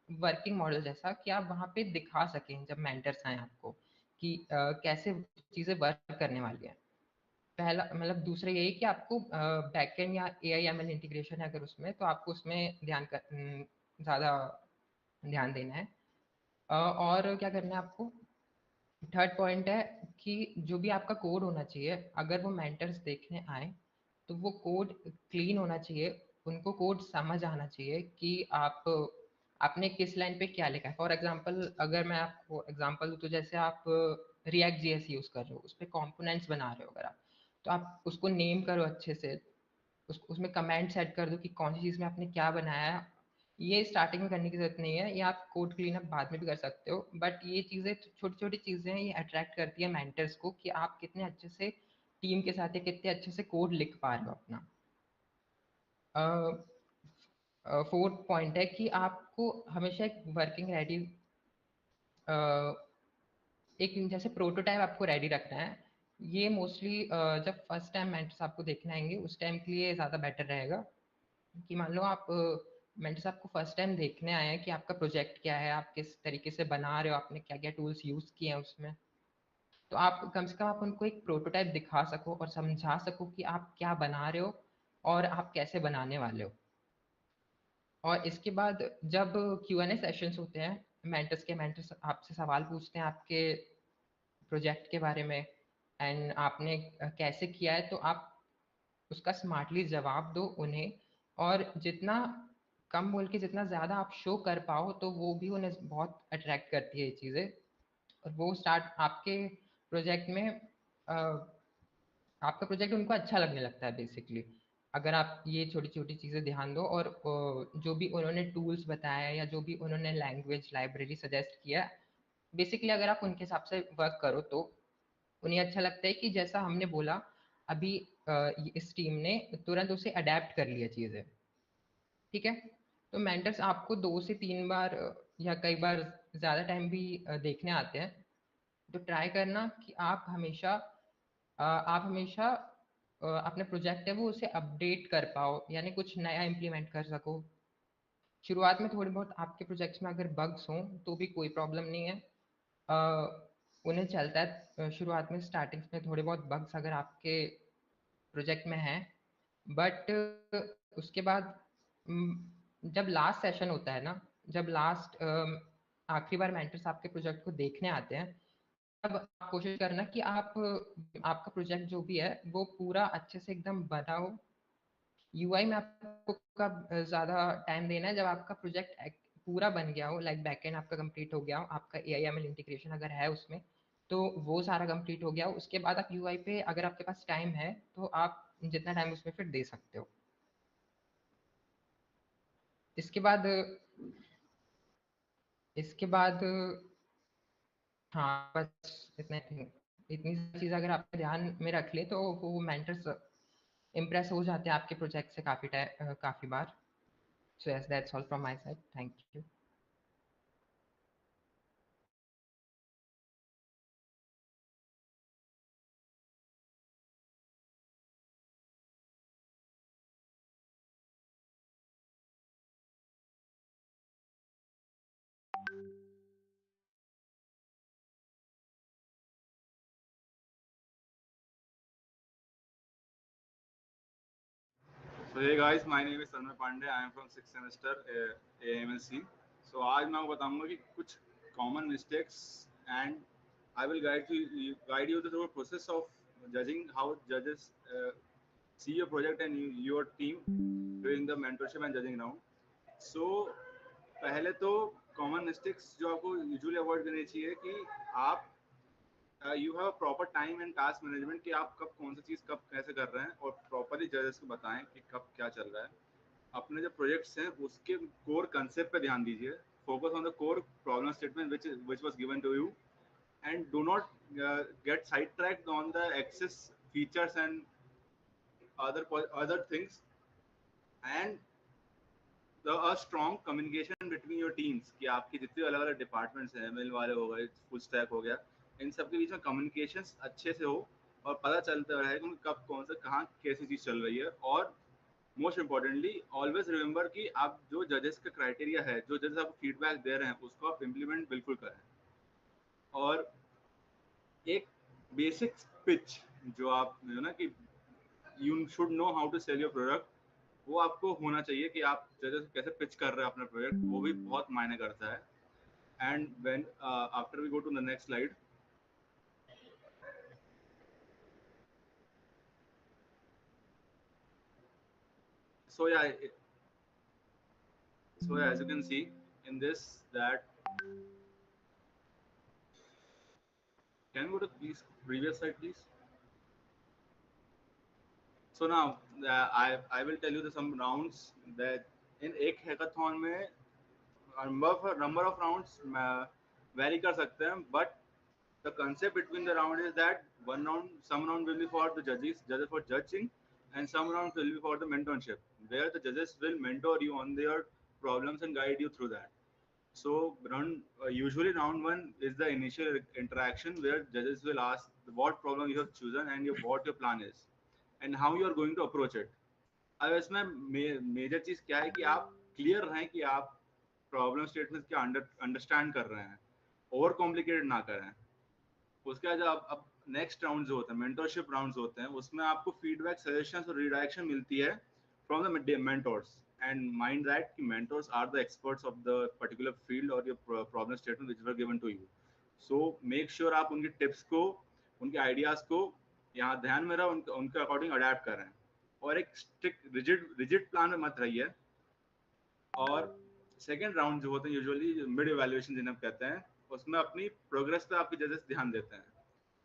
वर्किंग मॉडल जैसा कि आप वहाँ पे दिखा सकें जब मेंटर्स आए आपको कि कैसे चीज़ें वर्क करने वाली है। पहला मतलब दूसरा यही कि आपको बैकएंड या एआई एमएल इंटीग्रेशन है अगर उसमें, तो आपको उसमें ज़्यादा ध्यान देना है। और क्या करना है आपको, थर्ड पॉइंट है कि जो भी आपका कोड होना चाहिए अगर वो मेंटर्स देखने आए तो वो कोड क्लीन होना चाहिए। उनको कोड समझ आना चाहिए कि आपने किस लाइन पे क्या लिखा है। फॉर एग्जांपल अगर मैं आपको एग्जांपल दूँ तो जैसे आप रिएक्ट जेएस यूज़ कर रहे हो, उस पर कॉम्पोनेंट्स बना रहे हो अगर आप, तो आप उसको नेम करो अच्छे से, उसमें कमेंट सेट कर दो कि कौन सी चीज़ में आपने क्या बनाया है। ये स्टार्टिंग में करने की ज़रूरत नहीं है, ये आप कोड क्लीन अप बाद में भी कर सकते हो, बट ये चीज़ें छोटी छोटी चीज़ें हैं, ये अट्रैक्ट करती है मेंटर्स को कि आप कितने अच्छे से टीम के साथ या कितने अच्छे से कोड लिख पा रहे हो अपना। फोर्थ पॉइंट है कि आपको हमेशा एक वर्किंग रेडी, एक जैसे प्रोटोटाइप आपको रेडी रखना है। ये मोस्टली जब फर्स्ट टाइम मेंटर्स आपको देखने आएंगे उस टाइम के लिए ज़्यादा बेटर रहेगा कि मान लो आप मेंटर्स आपको फर्स्ट टाइम देखने आए हैं कि आपका प्रोजेक्ट क्या है, आप किस तरीके से बना रहे हो, आपने क्या क्या टूल्स यूज़ किए हैं उसमें। तो आप कम से कम आप उनको एक प्रोटोटाइप दिखा सको और समझा सको कि आप क्या बना रहे हो और आप कैसे बनाने वाले हो। और इसके बाद जब Q&A सेशंस होते हैं, मेंटर्स आपसे सवाल पूछते हैं आपके प्रोजेक्ट के बारे में एंड आपने कैसे किया है, तो आप उसका स्मार्टली जवाब दो उन्हें। और जितना कम बोल के जितना ज़्यादा आप शो कर पाओ तो वो भी उन्हें बहुत अट्रैक्ट करती है ये चीज़ें, और वो स्टार्ट आपके प्रोजेक्ट में आपका प्रोजेक्ट उनको अच्छा लगने लगता है बेसिकली। अगर आप ये छोटी छोटी चीज़ें ध्यान दो और जो भी उन्होंने टूल्स बताया या जो भी उन्होंने लैंग्वेज लाइब्रेरी सजेस्ट किया, बेसिकली अगर आप उनके हिसाब से वर्क करो तो उन्हें अच्छा लगता है कि जैसा हमने बोला अभी इस टीम ने तुरंत उसे अडेप्ट कर लिया चीज़ें। ठीक है, तो मेंटर्स आपको 2 से 3 बार या कई बार ज़्यादा टाइम भी देखने आते हैं। तो ट्राई करना कि आप हमेशा अपने प्रोजेक्ट है वो उसे अपडेट कर पाओ, यानी कुछ नया इम्प्लीमेंट कर सको। शुरुआत में थोड़ी बहुत आपके प्रोजेक्ट्स में अगर बग्स हों तो भी कोई प्रॉब्लम नहीं है, उन्हें चलता है। शुरुआत में स्टार्टिंग में थोड़े बहुत बग्स अगर आपके प्रोजेक्ट में हैं, बट उसके बाद जब लास्ट सेशन होता है ना, जब लास्ट आखिरी बार मेंटर्स आपके प्रोजेक्ट को देखने आते हैं, तब आप कोशिश करना कि आप आपका प्रोजेक्ट जो भी है वो पूरा अच्छे से एकदम बना हो। यूआई में आपको कब ज़्यादा टाइम देना है, जब आपका प्रोजेक्ट पूरा बन गया हो, लाइक बैकएंड आपका कंप्लीट हो गया हो, आपका एआई एमएल इंटीग्रेशन अगर है उसमें तो वो सारा कंप्लीट हो गया हो। उसके बाद आप यूआई पे अगर आपके पास टाइम है तो आप जितना टाइम उसमें फिर दे सकते हो। इसके बाद इसके बाद हाँ बस इतना ही। इतनी चीज़ अगर आप ध्यान में रख ले तो वो मेंटर्स इम्प्रेस हो जाते हैं आपके प्रोजेक्ट से काफ़ी बार। So yes, that's all from my side. Thank you. So hey guys, my name is Tanmay Pandey. I am from sixth semester AMLC. So आज मैं आपको बताऊंगा कि कुछ common mistakes and I will guide you through the process of judging how judges see your project and your team during the mentorship and judging round. So पहले तो common mistakes जो आपको usually avoid करनी चाहिए कि आप you have proper time and task management कि आप कब कौन सी चीज़ कब कैसे कर रहे हैं और प्रॉपरली जजेस को बताएं कि कब क्या चल रहा है। अपने जो प्रोजेक्ट्स हैं उसके कोर कंसेप्ट पे ध्यान दीजिए। Focus on the core problem statement which was given to you and do not get sidetracked on the excess features and other things and a strong communication between your teams कि आपके जितने अलग अलग डिपार्टमेंट्स हैं, एमएल वाले हो गए, फुल स्टैक हो गया, इन सब के बीच में कम्युनिकेशन अच्छे से हो और पता चलता रहे कि कब कौन सा कहाँ कैसी चीज़ चल रही है। और मोस्ट इम्पोर्टेंटली ऑलवेज रिमेंबर कि आप जो जजेस का क्राइटेरिया है, जो जजेस आपको फीडबैक दे रहे हैं, उसको आप इम्प्लीमेंट बिल्कुल करें। और एक बेसिक पिच जो आप ना कि you should know how to sell your product, वो आपको होना चाहिए कि आप जैसे कैसे पिच कर रहे हैं अपना प्रोजेक्ट, वो भी बहुत मायने करता है। And when after we go to the next slide, so yeah, as you can see in this that can you go to please previous slide please. So now I will tell you the some rounds that in एक हैकाथॉन में number of rounds vary कर सकते हैं, but the concept between the round is that some round will be for the judges for judging, and some rounds will be for the mentorship, where the judges will mentor you on their problems and guide you through that. So usually round one is the initial interaction where judges will ask what problem you have chosen and what your plan is and how you are going to approach it. अब इसमें मेजर चीज क्या है कि आप क्लियर रहें कि आप प्रॉब्लम स्टेटमेंट क्या अंडरस्टैंड कर रहे हैं, ओवर कॉम्प्लिकेटेड ना करें। उसके बाद अब नेक्स्ट राउंड जो होता है, मेंटरशिप राउंड्स होते हैं, उसमें आपको फीडबैक, सजेशंस और रिडायरेक्शन मिलती है from the mentors. And mind that कि mentors are the experts of the particular field और your problem statement which were given to you. So make sure आप उनके टिप्स को, उनके आइडियाज को यहाँ ध्यान में रहो, उनके अकॉर्डिंग अडेप्ट करें और एक स्ट्रिक्ट रिजिड प्लान में मत रहिए। और सेकेंड राउंड जो होते हैं यूजुअली मिड इवैल्यूएशन जिन्हें कहते हैं, उसमें अपनी प्रोग्रेस पे आपके जजेस ध्यान देते हैं।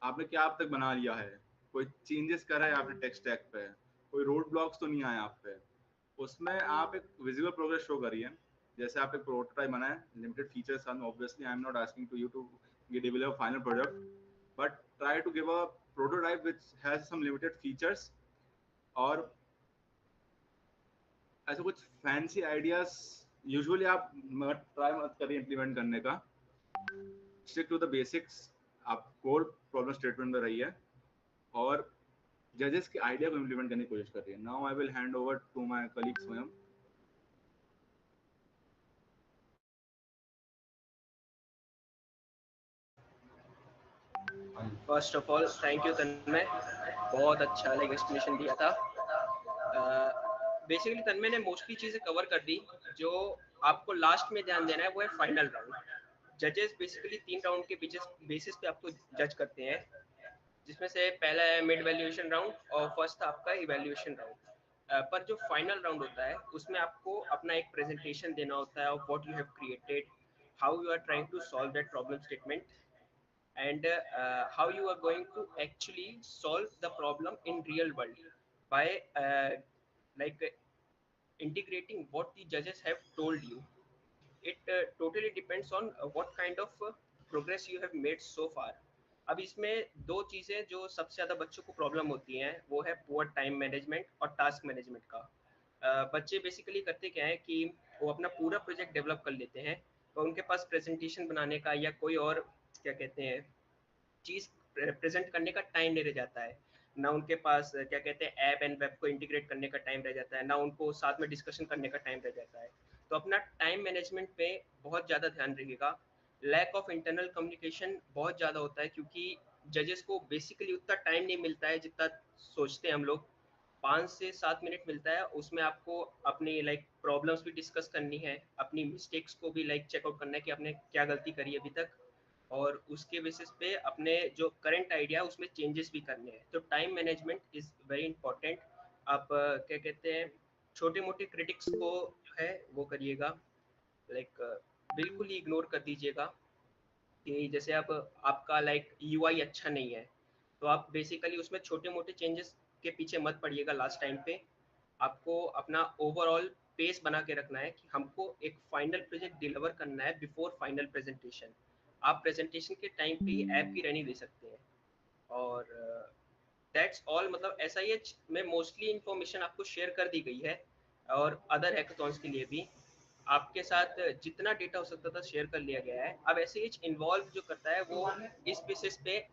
आपने क्या अब तक बना लिया है, कोई चेंजेस करा है आपने टेक स्टैक पे, कोई रोड ब्लॉक्स तो नहीं आए आप पे, उसमें आप एक विजिबल प्रोग्रेस शो करिए। जैसे आप एक प्रोटोटाइप बनाए, limited features, obviously I am not asking to you to develop final product, but try to give a prototype which has some limited features. और ऐसे कुछ फैंसी आइडियाज यूजुअली आप ट्राई मत करिए इम्प्लीमेंट करने का। स्टिक टू द बेसिक्स, आप कोर प्रॉब्लम स्टेटमेंट में रहिए और जजेस के आइडिया को इम्प्लीमेंट करने की कोशिश करिए। Now I will hand over to my colleague Swayam. First of all thank you Tanmay, बहुत अच्छा एक्सप्लेनेशन दिया था। बेसिकली तन्मय ने मोस्टली चीजें कवर कर दी। जो आपको लास्ट में ध्यान देना है वो है फाइनल राउंड। जजेस बेसिकली 3 राउंड के बेसिस पे आपको जज करते हैं, जिसमें से पहला है मिड वैल्यूएशन राउंड और फर्स्ट था आपका इवैल्यूएशन राउंड। पर जो फाइनल राउंड होता है उसमें आपको अपना एक प्रेजेंटेशन देना होता है of what you have created, how you are trying to solve that problem statement, and how you are going to actually solve the problem in real world by like integrating what the judges have told you. It totally depends on what kind of progress you have made so far. अब इसमें दो चीजें जो सबसे ज्यादा बच्चों को प्रॉब्लम होती हैं वो है पुअर टाइम मैनेजमेंट और टास्क मैनेजमेंट का। बच्चे बेसिकली करते क्या है कि वो अपना पूरा प्रोजेक्ट डेवलप कर लेते हैं और उनके पास प्रेजेंटेशन बनाने का या कोई और क्या कहते हैं चीज़ प्रेजेंट करने का टाइम नहीं रह जाता है। ना उनके पास क्या कहते हैं ऐप एंड वेब को इंटीग्रेट करने का टाइम रह जाता है, ना उनको साथ में डिस्कशन करने का टाइम रह जाता है। तो अपना टाइम मैनेजमेंट पे बहुत ज़्यादा ध्यान रखिएगा। लैक ऑफ इंटरनल कम्युनिकेशन बहुत ज़्यादा होता है क्योंकि जजेस को बेसिकली उतना टाइम नहीं मिलता है जितना सोचते हैं हम लोग। 5 से 7 मिनट मिलता है, उसमें आपको अपनी लाइक प्रॉब्लम्स भी डिस्कस करनी है, अपनी मिस्टेक्स को भी लाइक चेकआउट करना है कि आपने क्या गलती करी है अभी तक, और उसके बेसिस पे अपने जो करंट आइडिया है उसमें चेंजेस भी करने हैं। तो time management is very important. आप क्या कहते हैं छोटे मोटे क्रिटिक्स को जो है वो करिएगा, लाइक बिल्कुल ही इग्नोर कर दीजिएगा। कि जैसे अब आपका लाइक यूआई अच्छा नहीं है तो आप बेसिकली उसमें छोटे मोटे चेंजेस के पीछे मत पड़िएगा। लास्ट टाइम पे आपको अपना ओवरऑल पेस बना के रखना है कि हमको एक फाइनल प्रोजेक्ट डिलीवर करना है बिफोर फाइनल प्रेजेंटेशन। आप प्रेजेंटेशन के टाइम पे ही ऐप की रहने दे सकते हैं। और दैट्स ऑल। मतलब एसआईएच में मोस्टली इंफॉर्मेशन आपको शेयर कर दी गई है और अदर हैकाथॉन्स के लिए भी आपके साथ जितना डेटा हो सकता था शेयर कर लिया गया है। अब एसआईएच इन्वॉल्व जो करता है वो इस बेसिस पे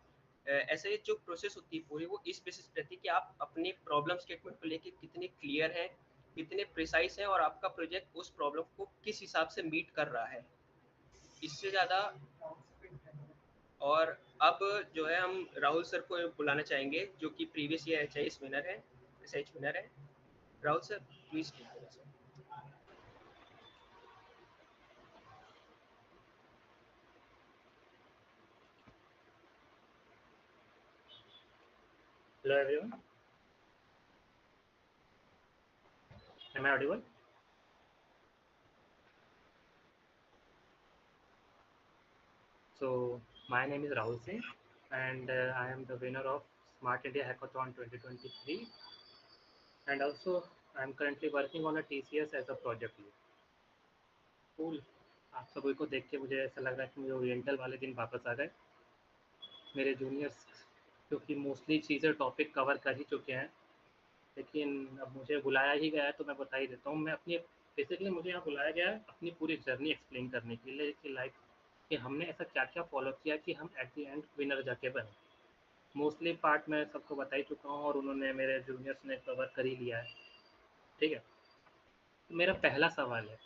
एसआईएच जो प्रोसेस होती है पूरी वो इस बेसिस पे रहती है कि आप अपने प्रॉब्लम स्टेटमेंट को लेके कितने क्लियर हैं, कितने प्रिसाइज हैं और आपका प्रोजेक्ट उस प्रॉब्लम को किस हिसाब से मीट कर रहा है। इससे ज़्यादा और अब जो है हम राहुल सर को बुलाना चाहेंगे जो कि प्रीवियस ईयर एचआईएस विनर है, एसआईएच विनर है। Rahul sir please. Hello everyone, am I audible? So my name is Rahul Singh and I am the winner of Smart India Hackathon 2023 and also I am currently working on a TCS as a project lead. Cool. आप सभी को देख के मुझे ऐसा लग रहा है कि मुझे ओरिएंटल वाले दिन वापस आ गए। मेरे जूनियर्स क्योंकि मोस्टली चीज़ें टॉपिक कवर कर ही चुके हैं, लेकिन अब मुझे बुलाया ही गया है तो मैं बता ही देता हूँ। मैं अपनी बेसिकली मुझे यहाँ बुलाया गया है अपनी पूरी जर्नी एक्सप्लेन करने के लिए कि लाइक कि हमने ऐसा क्या क्या फॉलो किया कि हम एट द एंड विनर जाके बने। मोस्टली पार्ट मैं सबको बता ही चुका हूँ और उन्होंने मेरे जूनियर्स ने कवर कर ही लिया है। ठीक है, तो मेरा पहला सवाल है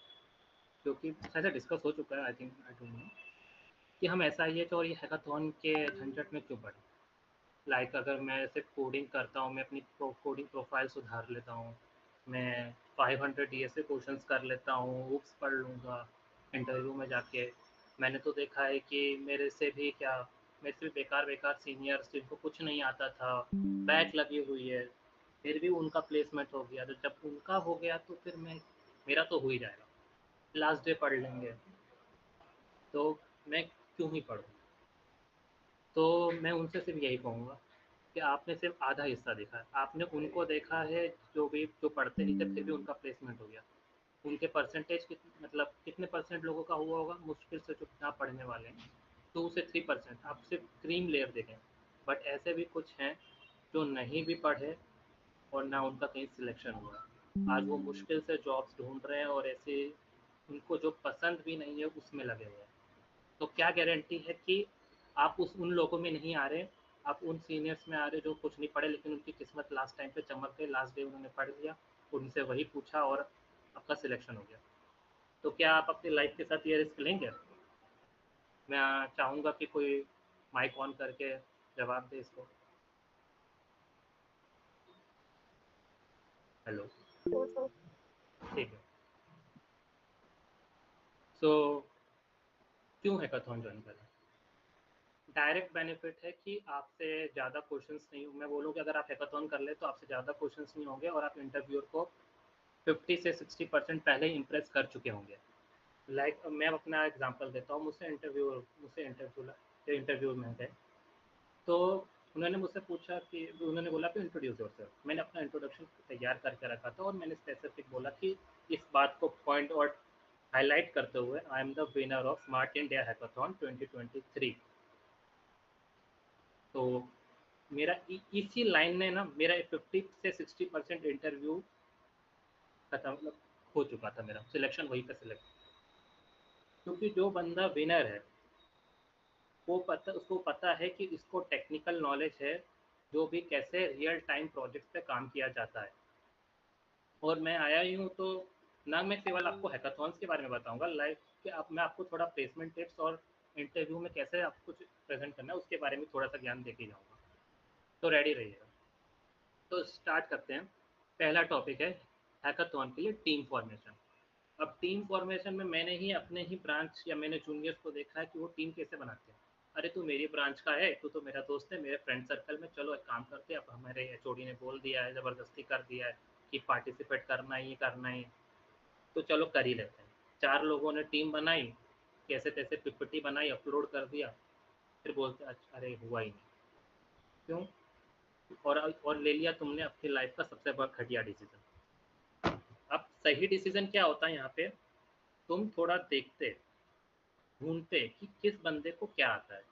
क्योंकि शायद डिस्कस हो चुका है, I think I don't know, कि हम SIH और ये हैकाथॉन के झंझट में क्यों पड़े। लाइक अगर मैं सिर्फ कोडिंग करता हूँ, मैं अपनी कोडिंग प्रोफाइल सुधार लेता हूँ, मैं 500 DSA क्वेश्चंस कर लेता हूँ, बुक्स पढ़ लूँगा इंटरव्यू में जाके। मैंने तो देखा है कि मेरे से भी बेकार बेकार सीनियर्स जिनको कुछ नहीं आता था, बैक लगी हुई है, फिर भी उनका प्लेसमेंट हो गया। तो जब उनका हो गया तो फिर मेरा तो हो ही जाएगा, लास्ट डे पढ़ लेंगे, तो मैं क्यों ही पढ़ूँ। तो मैं उनसे सिर्फ यही कहूँगा कि आपने सिर्फ आधा हिस्सा देखा है। आपने उनको देखा है जो पढ़ते नहीं थे फिर भी उनका प्लेसमेंट हो गया। उनके परसेंटेज मतलब कितने परसेंट लोगों का हुआ होगा, मुश्किल से जो ना पढ़ने वाले हैं 2 से 3%। आप सिर्फ क्रीम लेयर देखें, बट ऐसे भी कुछ हैं जो नहीं भी पढ़े और ना उनका कहीं सिलेक्शन हुआ। आज वो मुश्किल से जॉब्स ढूंढ रहे हैं और ऐसे उनको जो पसंद भी नहीं है उसमें लगे हुए हैं। तो क्या गारंटी है कि आप उन लोगों में नहीं आ रहे, आप उन सीनियर्स में आ रहे जो कुछ नहीं पढ़े लेकिन उनकी किस्मत लास्ट टाइम पे चमक गई, लास्ट डे उन्होंने पढ़ लिया, उनसे वही पूछा और आपका सिलेक्शन हो गया। तो क्या आप अपनी लाइफ के साथ ये रिस्क लेंगे? मैं चाहूँगा कि कोई माइक ऑन करके जवाब दे इसको। हेलो, ठीक है। सो क्यों हैकाथॉन ज्वाइन करें? डायरेक्ट बेनिफिट है कि आपसे ज़्यादा क्वेश्चंस नहीं, मैं बोलूँ कि अगर आप हैकाथॉन कर ले तो आपसे ज़्यादा क्वेश्चंस नहीं होंगे और आप इंटरव्यूअर को 50 से 60% पहले ही इम्प्रेस कर चुके होंगे। लाइक मैं अपना एग्जांपल देता हूँ, मुझसे इंटरव्यू में गए तो उन्होंने मुझसे पूछा कि उन्होंने बोला कि इंट्रोड्यूस योरसेल्फ। मैंने अपना इंट्रोडक्शन तैयार करके रखा था और मैंने स्पेसिफिक बोला कि इस बात को पॉइंट और हाईलाइट करते हुए I am the winner of smart India hackathon 2023। तो मेरा इसी लाइन ने ना मेरा 50 से 60% इंटरव्यू खत्म, मतलब हो चुका था मेरा सिलेक्शन, वहीं पे सिलेक्ट, क्योंकि जो बंदा विनर है उसको पता है कि इसको टेक्निकल नॉलेज है, जो भी कैसे रियल टाइम प्रोजेक्ट पे काम किया जाता है। और मैं आया ही हूँ तो ना मैं केवल आपको हैकाथॉन्स के बारे में बताऊंगा लाइव कि मैं आपको थोड़ा प्लेसमेंट टिप्स और इंटरव्यू में कैसे आपको कुछ प्रेजेंट करना है उसके बारे में थोड़ा सा ज्ञान देके जाऊंगा। तो रेडी रहिएगा। तो स्टार्ट करते हैं। पहला टॉपिक है हैकाथॉन के लिए टीम फॉर्मेशन। अब टीम फॉर्मेशन में मैंने ही अपने ही ब्रांच या मैंने जूनियर्स को देखा है कि वो टीम कैसे बनाते हैं। अरे तू मेरी ब्रांच का है, तू तो मेरा दोस्त है, मेरे फ्रेंड सर्कल में, चलो एक काम करते हैं, अब हमारे एचओडी ने बोल दिया है, ज़बरदस्ती कर दिया है कि पार्टिसिपेट करना ही करना ही, तो चलो कर ही लेते हैं। 4 लोगों ने टीम बनाई, कैसे तैसे पीपीटी बनाई, अपलोड कर दिया, फिर बोलते अच्छा अरे हुआ ही नहीं। क्यों? और ले लिया तुमने अपनी लाइफ का सबसे बड़ा घटिया डिसीजन। अब सही डिसीजन क्या होता है यहाँ पे, तुम थोड़ा देखते ढूंढते कि किस बंदे को क्या आता है।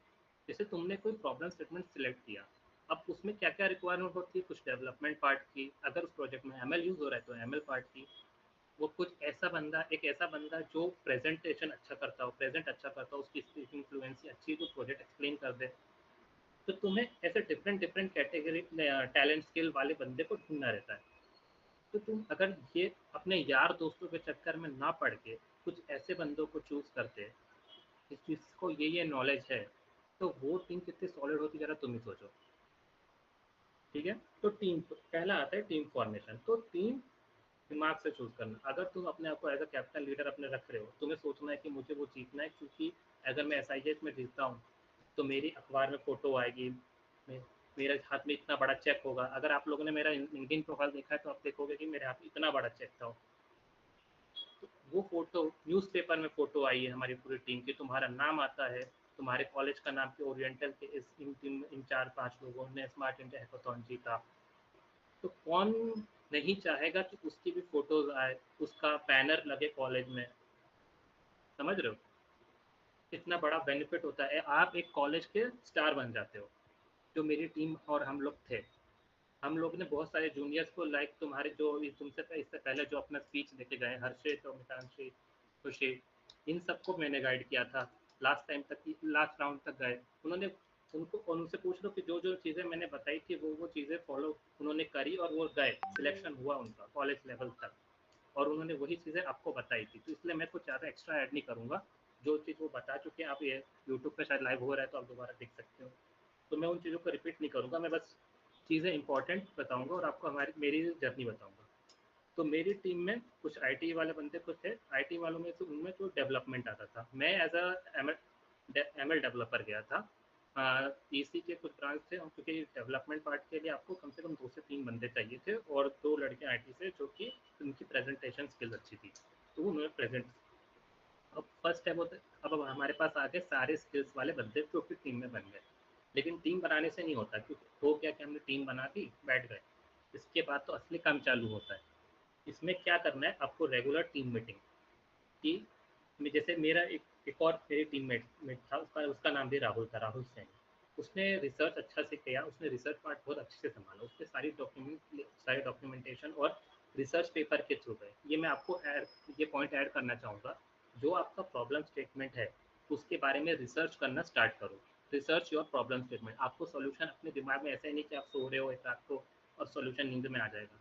जैसे तुमने कोई प्रॉब्लम स्टेटमेंट सिलेक्ट किया, अब उसमें क्या क्या रिक्वायरमेंट होती है, कुछ डेवलपमेंट पार्ट की, अगर उस प्रोजेक्ट में एमएल यूज हो रहा है तो एमएल पार्ट की, वो कुछ ऐसा बंदा जो प्रेजेंटेशन अच्छा करता हो, प्रेजेंट अच्छा करता हो, उसकी स्पीकिंग फ्लुएंसी अच्छी, जो प्रोजेक्ट एक्सप्लेन कर दे। तो तुम्हें ऐसे different different category talent skill वाले बंदे को ढूंढना रहता है। तो तुम अगर ये अपने यार दोस्तों के चक्कर में ना पड़ के कुछ ऐसे बंदों को चूज करते इस चीज को ये नॉलेज है, तो वो टीम कितनी सॉलिड होती जरा तुम ही सोचो। ठीक है, तो टीम पहला आता है टीम फॉर्मेशन। तो टीम दिमाग से चूज करना। अगर तुम अपने आप को एज अ कैप्टन लीडर अपने रख रहे हो, तुम्हें सोचना है कि मुझे वो जीतना है, क्योंकि अगर मैं एसआईएस में जीतता हूँ तो मेरी अखबार में फोटो आएगी, मेरे हाथ में इतना बड़ा चेक होगा। अगर आप लोगों ने मेरा लिंक्डइन प्रोफाइल देखा है तो आप देखोगे कि मेरे हाथ में इतना बड़ा चेक था। वो फोटो न्यूज़पेपर में फोटो आई है हमारी पूरी टीम की, तुम्हारा नाम आता है, तुम्हारे कॉलेज का नाम कि ओरिएंटल के इन 4-5 लोगों ने स्मार्ट इंडिया हैकाथॉन जीता। तो कौन नहीं चाहेगा कि उसकी भी फोटोज आए, उसका बैनर लगे कॉलेज में। समझ रहे हो कितना बड़ा बेनिफिट होता है, आप एक कॉलेज के स्टार बन जाते हो। जो मेरी टीम और हम लोग थे, हम लोग ने बहुत सारे जूनियर्स को, लाइक तुम्हारे जो तुमसे इससे पहले जो अपना स्पीच देके गए, हर्षित और मितांशी, खुशी, इन सबको मैंने गाइड किया था लास्ट टाइम तक, लास्ट राउंड तक गए। उन्होंने उनको उनसे पूछ लो कि जो जो चीज़ें मैंने बताई थी वो चीज़ें फॉलो उन्होंने करी और वो गए, सिलेक्शन हुआ उनका कॉलेज लेवल तक, और उन्होंने वही चीज़ें आपको बताई थी। तो इसलिए मैं कुछ ज़्यादा एक्स्ट्रा ऐड नहीं करूँगा, जो चीज़ वो बता चुके हैं। आप ये यूट्यूब पे शायद लाइव हो रहा है तो आप दोबारा देख सकते हो, तो मैं उन चीज़ों को रिपीट नहीं करूँगा, मैं बस चीज़ें इंपॉर्टेंट बताऊँगा और आपको मेरी जर्नी बताऊँगा। तो मेरी टीम में कुछ आईटी वाले बंदे कुछ थे, आईटी वालों में से उनमें तो डेवलपमेंट आता था, मैं एज अ एमएल डेवलपर गया था। ईसी के कुछ ब्रांच थे, क्योंकि डेवलपमेंट पार्ट के लिए आपको कम से कम 2 से 3 बंदे चाहिए थे, और 2 लड़के आईटी से जो कि उनकी प्रेजेंटेशन स्किल्स अच्छी थी, तो उन्होंने प्रेजेंट। अब फर्स्ट स्टेप होता है, अब हमारे पास आगे सारे स्किल्स वाले बंदे जो कि टीम में बन गए। लेकिन टीम बनाने से नहीं होता, क्योंकि हो क्या कि हमने टीम बना दी, बैठ गए, इसके बाद तो असली काम चालू होता है। इसमें क्या करना है आपको, रेगुलर टीम मीटिंग की। जैसे मेरा एक और मेरी टीममेट था, उसका नाम भी राहुल था, राहुल सैनी। उसने रिसर्च अच्छा से किया, उसने रिसर्च पार्ट बहुत अच्छे से संभाला, उसके सारी डॉक्यूमेंटेशन और रिसर्च पेपर के थ्रू गए। ये मैं आपको ये पॉइंट ऐड करना चाहूँगा, जो आपका प्रॉब्लम स्टेटमेंट है उसके बारे में रिसर्च करना स्टार्ट करो। Research your problem statement. आपको सॉल्यूशन अपने दिमाग में ऐसे नहीं कि आप सो रहे हो एक रात को और सॉल्यूशन नींद में आ जाएगा।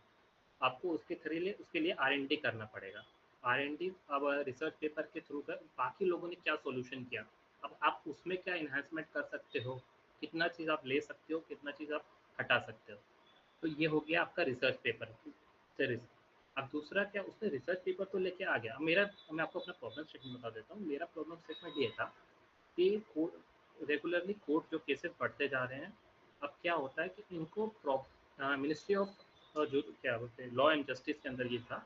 आपको उसके लिए R&D करना पड़ेगा। R&D अब रिसर्च पेपर के थ्रू कर बाकी लोगों ने क्या सॉल्यूशन किया, अब आप उसमें क्या इन्हांसमेंट कर सकते हो, कितना चीज़ आप ले सकते हो, कितना चीज़ आप हटा सकते हो। तो ये हो गया आपका रिसर्च पेपर से। अब दूसरा क्या, उसने रिसर्च पेपर तो लेके आ गया। मैं आपको अपना प्रॉब्लम स्टेटमेंट बता देता हूँ। मेरा प्रॉब्लम स्टेटमेंट ये था कि रेगुलरली कोर्ट जो केसेस बढ़ते जा रहे हैं, अब क्या होता है कि इनको मिनिस्ट्री ऑफ जो क्या बोलते हैं लॉ एंड जस्टिस के अंदर ये था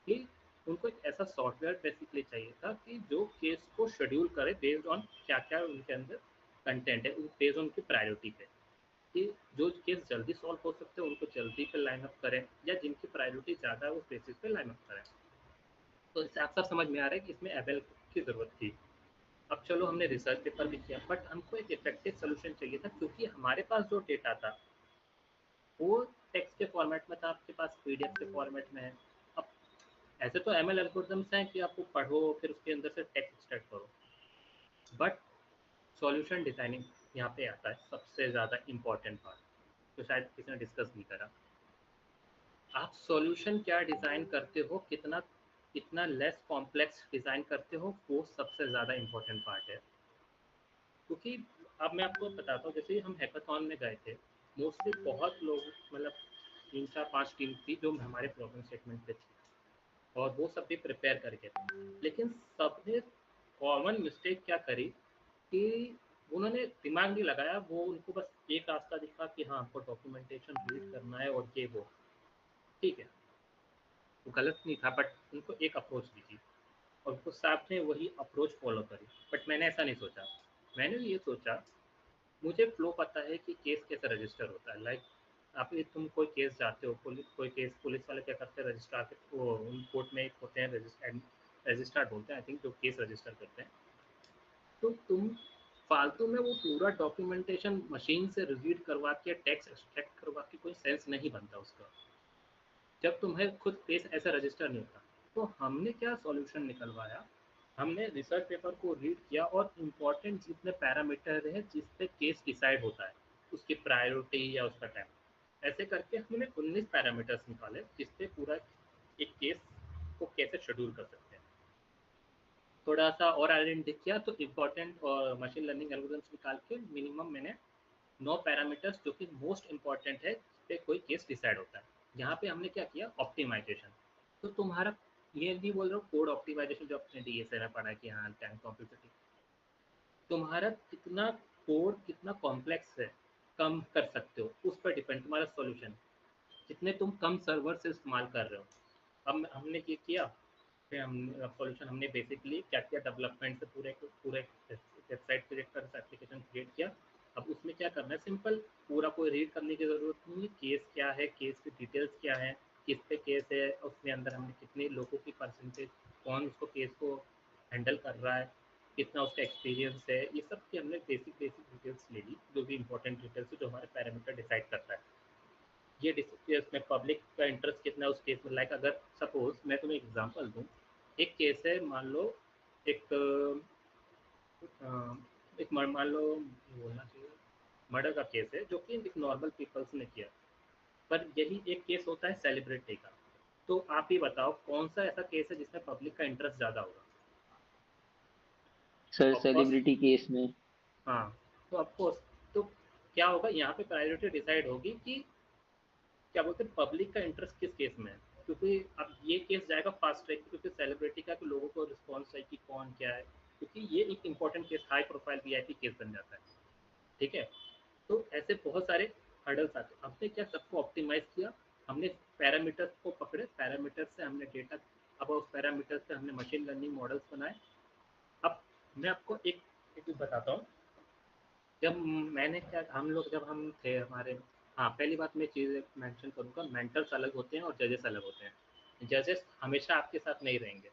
कि उनको एक ऐसा सॉफ्टवेयर बेसिकली चाहिए था कि जो केस को शेड्यूल करे बेस्ड ऑन क्या क्या उनके अंदर कंटेंट है, बेस्ड ऑन उनकी प्रायोरिटी पे, कि जो केस जल्दी सॉल्व हो सकते हैं उनको जल्दी पे लाइन अप करें, या जिनकी प्रायोरिटी ज़्यादा है उस बेसिस पे लाइन अप करें। तो इससे आप सब समझ में आ रहा है कि इसमें एबेल की ज़रूरत थी। अब चलो हमने रिसर्च पेपर भी किया, बट हमको एक इफेक्टिव सोल्यूशन चाहिए था, क्योंकि हमारे पास जो डेटा था वो टेक्स्ट के फॉर्मेट में था, आपके पास पीडीएफ के फॉर्मेट में है। अब ऐसे तो ML एल्गोरिथम्स हैं कि आपको पढ़ो फिर उसके अंदर से टेक्स्ट एक्सट्रैक्ट करो, बट सॉल्यूशन डिजाइनिंग यहाँ पे आता है सबसे ज़्यादा इम्पोर्टेंट पार्ट, जो शायद किसी ने डिस्कस नहीं करा। आप सॉल्यूशन क्या डिज़ाइन करते हो, कितना कितना लेस कॉम्प्लेक्स डिज़ाइन करते हो, वो सबसे ज़्यादा इम्पोर्टेंट पार्ट है। क्योंकि अब मैं आपको बताता हूँ, जैसे हम हैकाथॉन में गए थे, मोस्टली बहुत लोग, मतलब 3 4 5 टीम थी जो हमारे प्रॉब्लम स्टेटमेंट पे थी, और वो सब भी प्रिपेयर करके थे, लेकिन सबने कॉमन मिस्टेक क्या करी कि उन्होंने दिमाग नहीं लगाया, वो उनको बस एक रास्ता दिखा कि हाँ आपको डॉक्यूमेंटेशन रीड करना है और ये वो, ठीक है, वो गलत नहीं था, बट उनको एक अप्रोच दी थी और उनको साथ में वही अप्रोच फॉलो करी। बट मैंने ऐसा नहीं सोचा, मैंने ये सोचा मुझे फ्लो पता है कि केस कैसे रजिस्टर होता है। लाइक आप तुम कोई केस जाते हो, कोई केस पुलिस वाले क्या करते हैं, रजिस्ट्रार के वो उन कोर्ट में एक होते हैं रजिस्ट्रार बोलते हैं आई थिंक, जो केस रजिस्टर करते हैं। तो तुम फालतू में वो पूरा डॉक्यूमेंटेशन मशीन से रीड करवा के टेक्स्ट एक्सट्रैक्ट करवा के कोई सेंस नहीं बनता उसका, जब तुम्हें खुद केस ऐसा रजिस्टर नहीं होता। तो हमने क्या सॉल्यूशन निकलवाया, हमने रिसर्च पेपर को रीड किया और इम्पोर्टेंट जितने पैरामीटर हैं जिस पे केस डिसाइड होता है, उसकी प्रायोरिटी या उसका टाइम, ऐसे करके हमने 19 पैरामीटर्स निकाले जिस पे पूरा एक केस को कैसे शेड्यूल कर सकते हैं। थोड़ा सा और आइडेंटिफाई किया तो इम्पोर्टेंट और मशीन लर्निंग एल्गोरिथम्स निकाल के मिनिमम मैंने 9 पैरामीटर्स जो कि मोस्ट इंपॉर्टेंट है जिस पे कोई केस डिसाइड होता है। यहाँ पे हमने क्या किया, ऑप्टिमाइजेशन। तो तुम्हारा ये नहीं बोल रहा हूँ कोड ऑप्टिमाइजेशन जो अपने DSA में पढ़ा कि हाँ टाइम कॉम्प्लेक्सिटी, तुम्हारा कितना कोड कितना कॉम्प्लेक्स है कम कर सकते हो उस पर डिपेंड तुम्हारा सॉल्यूशन, जितने तुम कम सर्वर से इस्तेमाल कर रहे हो। अब हमने ये किया, फिर हम सॉल्यूशन हमने बेसिकली क्या किया, डेवलपमेंट से पूरे पूरे वेबसाइट क्रिएट कर, एप्लीकेशन क्रिएट किया। अब उसमें क्या करना है, सिंपल, पूरा कोई रीड करने की ज़रूरत नहीं है, केस क्या है, केस की डिटेल्स क्या है, किस पे केस है, उसमें अंदर हमने कितने लोगों की परसेंटेज, कौन उसको केस को हैंडल कर रहा है, कितना उसका एक्सपीरियंस है, ये सब की हमने बेसिक बेसिक डिटेल्स ले ली, जो भी इंपॉर्टेंट डिटेल्स है जो हमारे पैरामीटर डिसाइड करता है। ये केस में पब्लिक का इंटरेस्ट कितना है उस केस में। लाइक अगर सपोज मैं तुम्हें एग्जांपल दूं, एक केस है, मान लो एक मान लो बोलना चाहिए मर्डर का केस है जो कि एक नॉर्मल पीपल्स ने किया, पर यही एक केस होता है सेलिब्रिटी का। तो आप ही बताओ कौन सा ऐसा केस है जिसमें पब्लिक का इंटरेस्ट ज़्यादा होगा? सर ऑफकोर्स, सेलिब्रिटी केस में। हाँ, तो ऑफकोर्स, तो क्या होगा यहाँ पे प्रायोरिटी डिसाइड होगी कि क्या बोलते हैं पब्लिक का इंटरेस्ट किस केस में है, क्योंकि अब ये केस जाएगा फास्ट ट्रैक, क्योंकि सेलिब्रिटी का तो लोगों को रिस्पॉन्स चाहिए कि कौन क्या है, क्योंकि ये एक important case, high profile VIP case बन जाता है, ठीक है। तो ऐसे बहुत सारे हर्डल्स आते हैं। हमने क्या सबको ऑप्टिमाइज किया, हमने पैरामीटर्स को पकड़े, पैरामीटर्स से हमने डेटा, अब उस पैरामीटर्स से हमने मशीन लर्निंग मॉडल्स बनाए। अब मैं आपको एक चीज़ बताता हूँ, जब मैंने क्या, हम लोग जब हम थे हमारे, हाँ पहली बात मैं चीज़ मेंशन करूँगा, मेंटर्स अलग होते हैं और जजेस अलग होते हैं। जजेस हमेशा आपके साथ नहीं रहेंगे,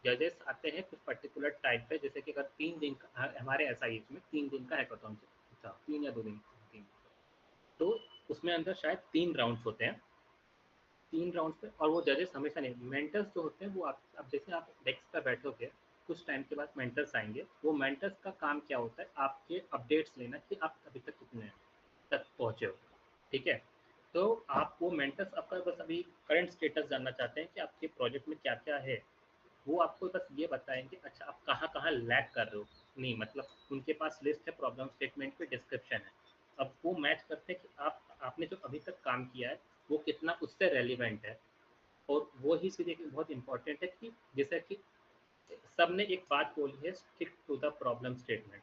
जजेस आते हैं कुछ पर्टिकुलर टाइप पे, जैसे कि अगर 3 दिन का, हमारे SIH में 3 दिन का हैकाथॉन था, 3 या 2 दिन, 3, तो उसमें अंदर शायद 3 राउंड्स होते हैं, 3 राउंड्स पे, और वो जजेस हमेशा नहीं, मेंटर्स जो होते हैं वो आप, अब जैसे आप डेस्क पर बैठोगे, कुछ टाइम के बाद मेंटर्स आएंगे, वो मेंटर्स का काम क्या होता है, आपके अपडेट्स लेना कि आप अभी तक कितने तक पहुँचे हो, ठीक है। तो आप वो मेंटर्स आपका बस अभी करंट स्टेटस जानना चाहते हैं कि आपके प्रोजेक्ट में क्या क्या है, वो आपको बस ये बताएंगे अच्छा आप कहाँ कहाँ लैग कर रहे हो, नहीं मतलब उनके पास लिस्ट है, प्रॉब्लम स्टेटमेंट पे डिस्क्रिप्शन है, अब वो मैच करते हैं कि आपने जो अभी तक काम किया है वो कितना उससे रेलिवेंट है। और वो ही चीज़ एक बहुत इंपॉर्टेंट है कि जैसे कि सबने एक बात बोली है, stick to the problem statement,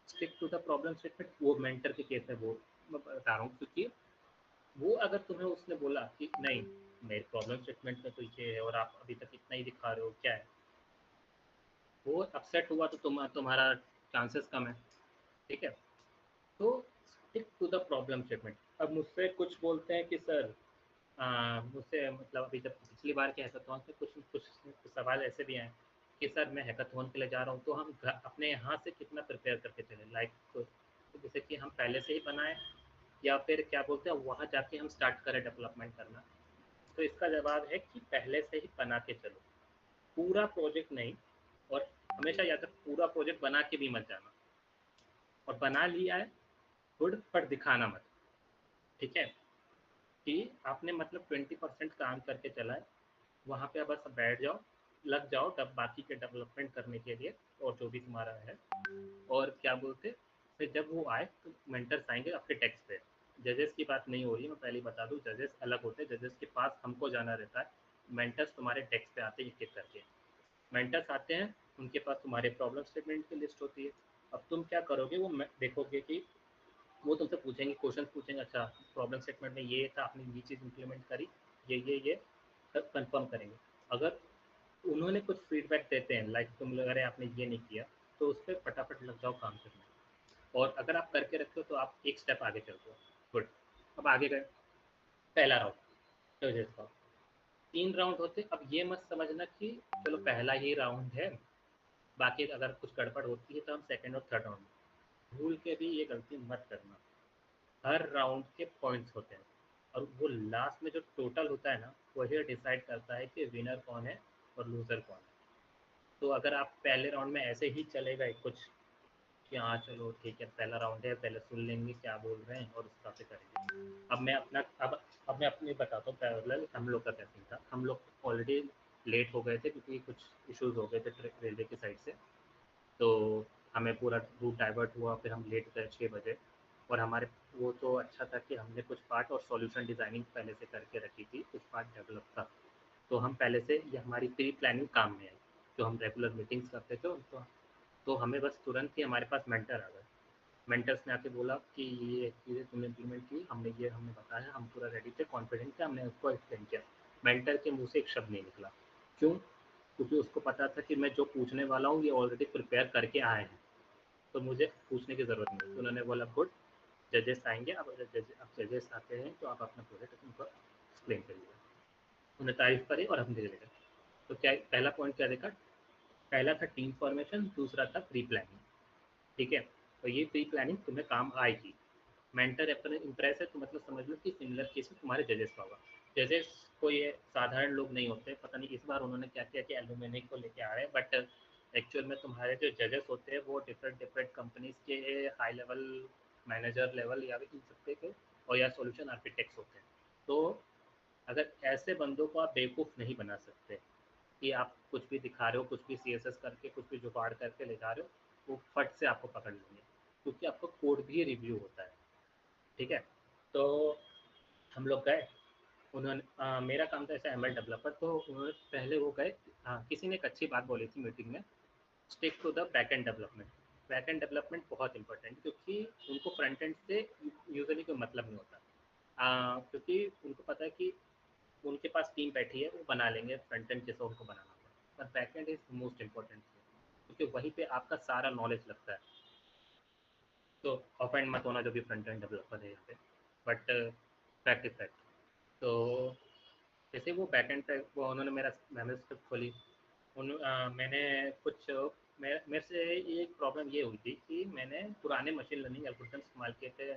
stick to the problem statement, वो मेंटर के केस में वो मैं बता रहा हूँ, क्योंकि वो अगर तुम्हें उसने बोला कि नहीं मेरे प्रॉब्लम स्टेटमेंट में तो ये है और आप अभी तक इतना ही दिखा रहे हो क्या है, वो अपसेट हुआ तो तुम्हारा चांसेस कम है, ठीक है। तो stick to the problem statement. अब मुझसे कुछ बोलते हैं कि सर, मुझसे मतलब अभी जब पिछली बार के हैकाथॉन में कुछ कुछ सवाल ऐसे भी आए कि सर मैं हैकाथॉन के लिए जा रहा हूँ, तो हम अपने यहाँ से कितना प्रिपेयर करके चले, लाइक तो जैसे कि हम पहले से ही बनाए या फिर क्या बोलते हैं वहाँ जाके हम स्टार्ट करें डेवलपमेंट करना। तो इसका जवाब है कि पहले से ही बना के चलो, पूरा प्रोजेक्ट नहीं, और हमेशा याद रख पूरा प्रोजेक्ट बना के भी मत जाना, और बना लिया है गुड पर दिखाना मत, ठीक है, कि आपने मतलब 20% काम करके चला है, वहाँ पे बस बैठ जाओ, लग जाओ तब बाकी के डेवलपमेंट करने के लिए और जो भी तुम्हारा है। और क्या बोलते, फिर जब वो आए तो मेंटर्स आएंगे आपके टेक्स्ट पे। जजेस की बात नहीं हो रही है, मैं पहले ही बता दूं, जजेस अलग होते हैं, जजेस के पास हमको जाना रहता है, मेंटर्स तुम्हारे टेक्स्ट पे आते हैं एक-एक करके। मेंटर्स आते हैं, उनके पास तुम्हारे प्रॉब्लम स्टेटमेंट की लिस्ट होती है। अब तुम क्या करोगे, वो देखोगे कि वो तुमसे पूछेंगे, क्वेश्चन पूछेंगे, अच्छा प्रॉब्लम स्टेटमेंट में ये था, आपने ये चीज़ इंप्लीमेंट करी, ये कंफर्म करेंगे। अगर उन्होंने कुछ फीडबैक देते हैं, लाइक तुम लग रहे आपने ये नहीं किया, तो उस पर फटाफट लग जाओ काम करने। और अगर आप करके रखते हो तो आप एक स्टेप आगे चलते हो। गुड। अब आगे गए, पहला राउंड जजेस का 3 राउंड होते। अब ये मत समझना कि चलो पहला ही राउंड है, बाकी अगर कुछ गड़बड़ होती है तो हम सेकेंड और थर्ड राउंड, भूल के भी ये गलती मत करना। हर राउंड के पॉइंट्स होते हैं, और वो लास्ट में जो टोटल होता है ना, वही डिसाइड करता है कि विनर कौन है और लूजर कौन है। तो अगर आप पहले राउंड में ऐसे ही चले गए कुछ कि हाँ चलो ठीक है पहला राउंड है, पहले सुन लेंगे क्या बोल रहे हैं और उस हिसाब से करेंगे। अब मैं अपनी बताता हूँ पैरेलल हम लोग का क्या सीन था। हम लोग ऑलरेडी लेट हो गए थे क्योंकि कुछ इश्यूज हो गए थे रेलवे की साइड से, तो हमें पूरा रूट डाइवर्ट हुआ, फिर हम लेट गए 6 बजे। और हमारे वो तो अच्छा था कि हमने कुछ पार्ट और सॉल्यूशन डिज़ाइनिंग पहले से करके रखी थी, कुछ पार्ट डेवलप था, तो हम पहले से ये हमारी प्री प्लानिंग काम में आई। जो हम रेगुलर मीटिंग्स करते थे तो हमें बस तुरंत ही हमारे पास मेंटर आ गए। मेंटर्स ने आके बोला कि ये चीज़ें तुमने इम्प्लीमेंट की, हमने बताया, हम पूरा रेडी थे, कॉन्फिडेंट थे, हमने उसको एक्सप्लेन किया। मेंटर के मुंह से एक शब्द नहीं निकला। क्यों? क्योंकि उसको पता था कि मैं जो पूछने वाला हूँ ये ऑलरेडी प्रिपेयर करके आए हैं, तो मुझे पूछने की ज़रूरत नहीं। तो उन्होंने बोला गुड, जजेस आएंगे, अब जजेस आते हैं तो आप अपना प्रोजेक्ट उनको एक्सप्लेन करिए। उन्हें तारीफ करी और हम धीरे धीरे। तो क्या पहला पॉइंट क्या देखा, पहला था टीम फॉर्मेशन, दूसरा था प्री प्लानिंग, ठीक है। तो ये प्री प्लानिंग तुम्हें काम आएगी। मेंटर अपने इम्प्रेस है तो मतलब समझ लो कि सिमिलर केस में तुम्हारे जजेस का होगा। जजेस को ये साधारण लोग नहीं होते, पता नहीं इस बार उन्होंने क्या किया कि एल्यूमिनी को लेके आ रहे हैं, बट एक्चुअल में तुम्हारे जो जजेस होते हैं वो डिफरेंट डिफरेंट कंपनीज के हाई लेवल मैनेजर लेवल या भी इन सकते थे, और या सॉल्यूशन आर्किटेक्ट्स होते हैं। तो अगर ऐसे बंदों को आप बेवकूफ़ नहीं बना सकते कि आप कुछ भी दिखा रहे हो, कुछ भी CSS करके कुछ भी जुगाड़ करके ले जा रहे हो, वो फट से आपको पकड़ लेंगे, क्योंकि आपका कोड भी रिव्यू होता है, ठीक है। तो हम लोग गए, उन्होंने मेरा काम था ऐसा ML डेवलपर, तो उन्होंने पहले वो गए। हाँ, किसी ने एक अच्छी बात बोली थी मीटिंग में, stick to the back end development. Back end development बहुत इंपॉर्टेंट, क्योंकि उनको फ्रंट एंड से यूजली कोई मतलब नहीं होता, क्योंकि उनको पता है कि उनके पास टीम बैठी है, वो बना लेंगे फ्रंट एंड जैसा उनको बनाना होगा, पर back and is most important, क्योंकि वहीं पे आपका सारा नॉलेज लगता है। तो ऑफेंड मत होना जो भी फ्रंट एंड डेवलपर है यहाँ पे, बट फैक्ट इज फैक्ट। तो जैसे वो बैक एंड पे वो उन्होंने मेरा मेमोरी स्क्रिप्ट खोली, मैंने कुछ मेरे से एक प्रॉब्लम ये हुई थी कि मैंने पुराने मशीन लर्निंग एल्गोरिथम इस्तेमाल किए थे,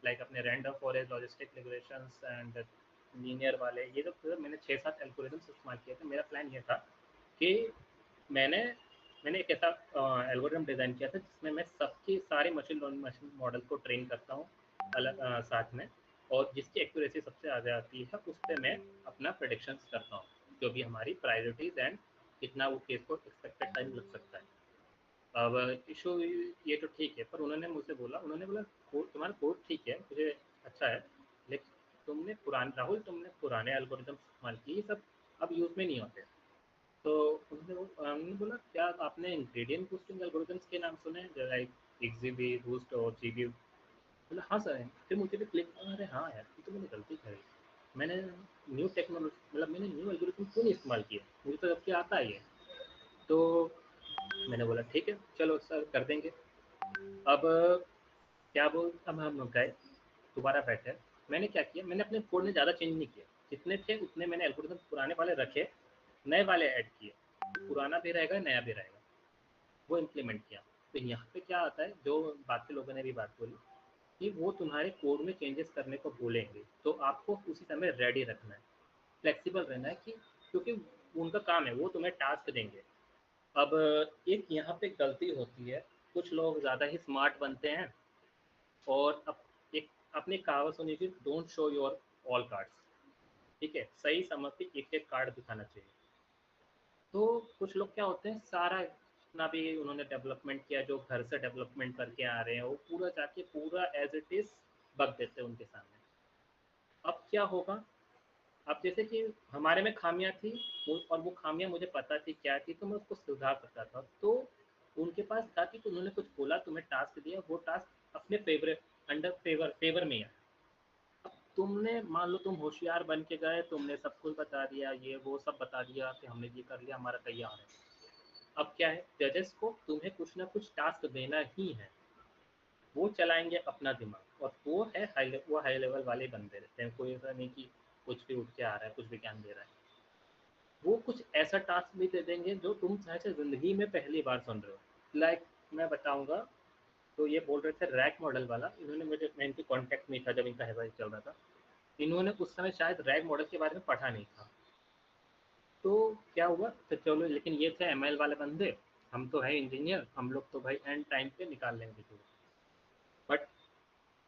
लाइक अपने random forest, logistic regressions and linear वाले, ये जो मैंने 6-7 एल्गोरिथम्स इस्तेमाल किए थे। मेरा प्लान ये था कि मैंने मैंने एक ऐसा एल्गोरिथम डिज़ाइन किया था जिसमें मैं सबकी सारे मशीन लर्निंग मशीन मॉडल को ट्रेन करता हूँ अलग साथ में, और जिसकी एक्यूरेसी सबसे ज़्यादा आती है उस पर मैं अपना प्रेडिक्शंस करता हूँ, जो भी हमारी प्रायोरिटीज़ एंड कितना वो केस को एक्सपेक्टेड टाइम लग सकता है। अब इशू ये तो ठीक है, पर उन्होंने बोला तुम्हारा कोड ठीक है, मुझे अच्छा है, लेकिन तुमने पुराने एल्गोरिदम इस्तेमाल किए, ये सब अब यूज़ में नहीं होते। तो उन्होंने बोला क्या आपने इंग्रेडिएंट बूस्टिंग एल्गोरिदम्स के नाम सुने हैं, लाइक XGB बूस्ट और GB? बोला हाँ सर। फिर मुझे भी क्लिक, अरे हाँ यार ये तो मैंने गलती करी, मैंने न्यू टेक्नोलॉजी मतलब मैंने न्यू एल्गोरिथम क्यों नहीं इस्तेमाल किया, मुझे तो जबकि आता ही है। तो मैंने बोला ठीक है चलो सर कर देंगे। अब क्या बोल, अब हम गए दोबारा बैठे, मैंने क्या किया, मैंने अपने कोड में ज़्यादा चेंज नहीं किया, जितने थे उतने मैंने एल्गोरिथम पुराने वाले रखे, नए वाले ऐड किए, पुराना भी रहेगा नया भी रहेगा, वो इम्प्लीमेंट किया। तो यहाँ पे क्या आता है, जो बाकी लोगों ने भी बात बोली कि वो तुम्हारे कोड में चेंजेस करने को बोलेंगे, तो आपको उसी समय रेडी रखना है। फ्लेक्सिबल रहना है कि क्योंकि उनका काम है, वो तुम्हें टास्क देंगे। अब एक यहाँ पे गलती होती है, कुछ लोग ज़्यादा ही स्मार्ट बनते हैं और एक अपनी कहावत सुनी थी, don't show your all cards. ठीक है, सही समझ के एक एक कार्ड दिखाना चाहिए। तो कुछ लोग क्या होते हैं, सारा जितना भी उन्होंने डेवलपमेंट किया, जो घर से डेवलपमेंट करके आ रहे हैं, वो पूरा जाके पूरा एज इट इज बक देते हैं उनके सामने। अब क्या होगा, अब जैसे कि हमारे में खामियां थी और वो खामियां मुझे पता थी क्या थी, तो मैं उसको सुधार सकता था। तो उनके पास था कि उन्होंने कुछ बोला, तुम्हें टास्क दिया, वो टास्क अपने फेवर में है। अब तुमने मान लो तुम होशियार बन के गए, तुमने सब कुछ बता दिया, ये वो सब बता दिया कि हमने ये कर लिया, हमारा तैयार है। अब क्या है, जजेस को तुम्हें कुछ ना कुछ टास्क देना ही है। वो चलाएंगे अपना दिमाग, और वो है वो हाई लेवल वाले बंदे रहते हैं, कोई ऐसा नहीं कि कुछ भी उठ के आ रहा है, कुछ भी ज्ञान दे रहा है। वो कुछ ऐसा टास्क भी दे देंगे जो तुम शायद जिंदगी में पहली बार सुन रहे हो। लाइक मैं बताऊंगा, तो ये बोल रहे थे रैक मॉडल वाला, इन्होंने मैं इनके कॉन्टेक्ट में था जब इनका हैवाई चल रहा था। इन्होंने उस समय शायद रैक मॉडल के बारे में पढ़ा नहीं था। तो क्या हुआ, तो चलो, लेकिन ये थे एमएल वाले बंदे, हम तो है इंजीनियर, हम लोग तो भाई एंड टाइम पे निकाल लेंगे। बट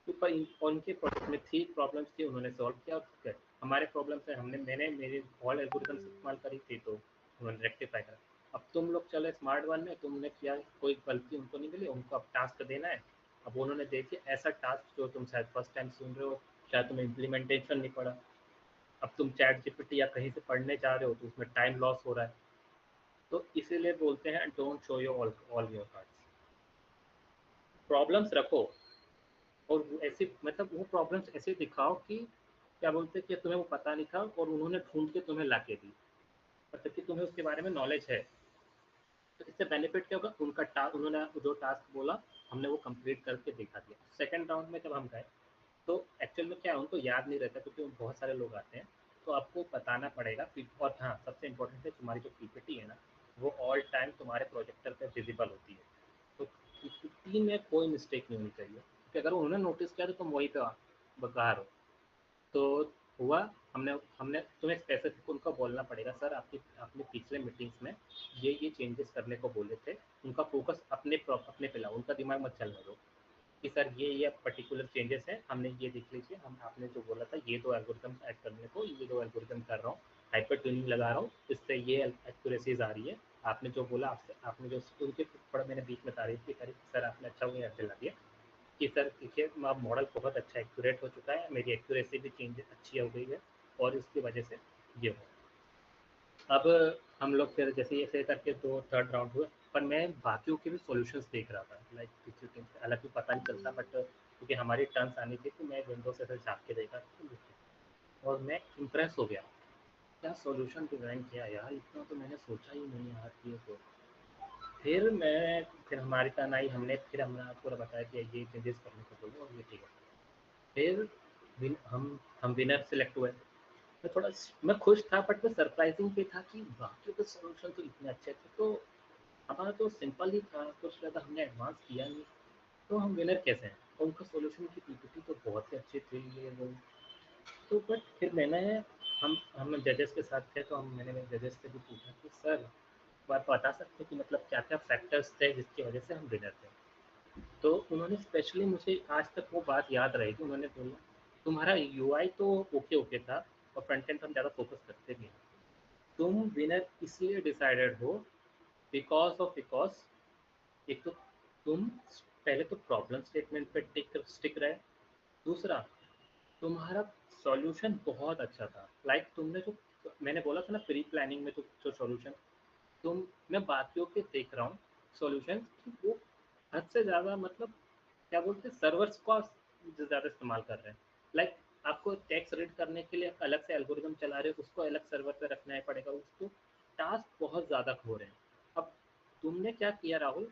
ऊपर उनके प्रोजेक्ट में थी प्रॉब्लम्स थी, उन्होंने सॉल्व किया। ठीक है, हमारे प्रॉब्लम से मैंने मेरी ऑल एल्गोरिथम्स इस्तेमाल करी थी, तो उन्होंने रेक्टिफाई करा। अब तुम लोग चले स्मार्ट वन में, तुमने किया, कोई गलती उनको नहीं मिली, उनको अब टास्क देना है। अब उन्होंने देखिए ऐसा टास्क जो तुम शायद फर्स्ट टाइम सुन रहे हो, शायद तुम्हें इम्प्लीमेंटेशन नहीं पड़ा। अब तुम चैट जीपीटी या कहीं से पढ़ने जा रहे हो, तो उसमें टाइम लॉस हो रहा है। तो इसीलिए बोलते हैं don't show your all your cards. Problems रखो, और ऐसे मतलब वो प्रॉब्लम्स ऐसे दिखाओ कि क्या बोलते हैं कि तुम्हें वो पता नहीं था और उन्होंने ढूंढ के तुम्हें ला के दी, मतलब कि तुम्हें उसके बारे में नॉलेज है। तो इससे बेनिफिट क्या होगा, उन्होंने जो टास्क बोला, हमने वो कंप्लीट करके दिखा दिया। सेकंड राउंड में जब हम गए, तो एक्चुअल में क्या है, उनको याद नहीं रहता क्योंकि बहुत सारे लोग आते हैं, तो आपको बताना पड़ेगा। और हाँ, सबसे इम्पोर्टेंट है तुम्हारी जो पीपीटी है ना, वो ऑल टाइम तुम्हारे प्रोजेक्टर पे विजिबल होती है। तो पीपीटी में कोई मिस्टेक नहीं होनी चाहिए, क्योंकि अगर उन्होंने नोटिस किया तो तुम वहीं पे बाहर हो। तो हुआ, हमने हमने तुम्हें स्पेसिफिक उनको बोलना पड़ेगा, सर आपने पिछले मीटिंग्स में ये चेंजेस करने को बोले थे। उनका फोकस अपने पे लाओ, उनका दिमाग मत चलने दो कि सर ये पर्टिकुलर चेंजेस है, हमने ये देख लीजिए, हम आपने जो बोला था ये दो एल्गोरिथम ऐड करने को, ये दो एल्गोरिथम कर रहा हूँ, हाइपर ट्यूनिंग लगा रहा हूँ, इससे ये एक्यूरेसीज आ रही है। आपने जो बोला, आपने जो उनके थोड़ा मैंने बीच में तारीफ की करी, सर आपने अच्छा वो याद दिला दिया कि सर देखिए अब मॉडल बहुत अच्छा एक्यूरेट हो चुका है, मेरी एक्यूरेसी भी चेंज अच्छी हो गई है, और इसकी वजह से ये हो। अब हम लोग फिर जैसे ऐसे करके दो थर्ड राउंड हुए, पर मैं बाकियों के भी सॉल्यूशंस देख रहा था, लाइक पिछली टीम से हालांकि पता नहीं चलता, बट क्योंकि हमारी टर्न्स आनी थी, तो मैं विंडो से ऐसे झाँक के देखा और मैं इम्प्रेस हो गया। क्या सॉल्यूशन डिज़ाइन किया यार, इतना तो मैंने सोचा ही नहीं यार ये तो। फिर हमारी टर्न आई, फिर हमने पूरा बताया कि ये चेंजेस करने को बोलो और ये ठीक है। फिर हम विनर सेलेक्ट हुए। मैं खुश था, बट मैं सरप्राइजिंग भी था कि बाकी के सॉल्यूशन तो इतने अच्छे थे, तो हमारा तो सिंपल ही था, कुछ ज़्यादा हमने एडवांस किया नहीं, तो हम विनर कैसे हैं। और उनका सॉल्यूशन की पीपीटी तो बहुत ही अच्छी थी, ये वो। तो बट फिर हम जजेस के साथ थे, तो मैंने जजेस से भी पूछा कि सर आप बता सकते हैं कि मतलब क्या क्या फैक्टर्स थे जिसकी वजह से हम विनर थे। तो उन्होंने स्पेशली मुझे आज तक वो बात याद रहेगी, उन्होंने बोला तुम्हारा यूआई तो ओके ओके था, और फ्रंट एंड हम ज़्यादा फोकस करते भी हैं, तुम विनर इसलिए डिसाइडेड हो बिकॉज एक तो तुम पहले तो प्रॉब्लम स्टेटमेंट पे स्टिक रहे, दूसरा तुम्हारा सॉल्यूशन बहुत अच्छा था। लाइक तुमने जो मैंने बोला था ना प्री प्लानिंग में, जो सॉल्यूशन मैं बाकियों के देख रहा हूँ सॉल्यूशन कि वो हद से ज़्यादा, मतलब क्या बोलते हैं, सर्वर्स का ज़्यादा इस्तेमाल कर रहे हैं। लाइक आपको टेक्स्ट रीड करने के लिए अलग से एल्गोरिदम चला रहे हो, उसको अलग सर्वर पे रखना है पड़ेगा, उसको टास्क बहुत ज़्यादा हो रहे हैं। अब तुमने क्या किया राहुल,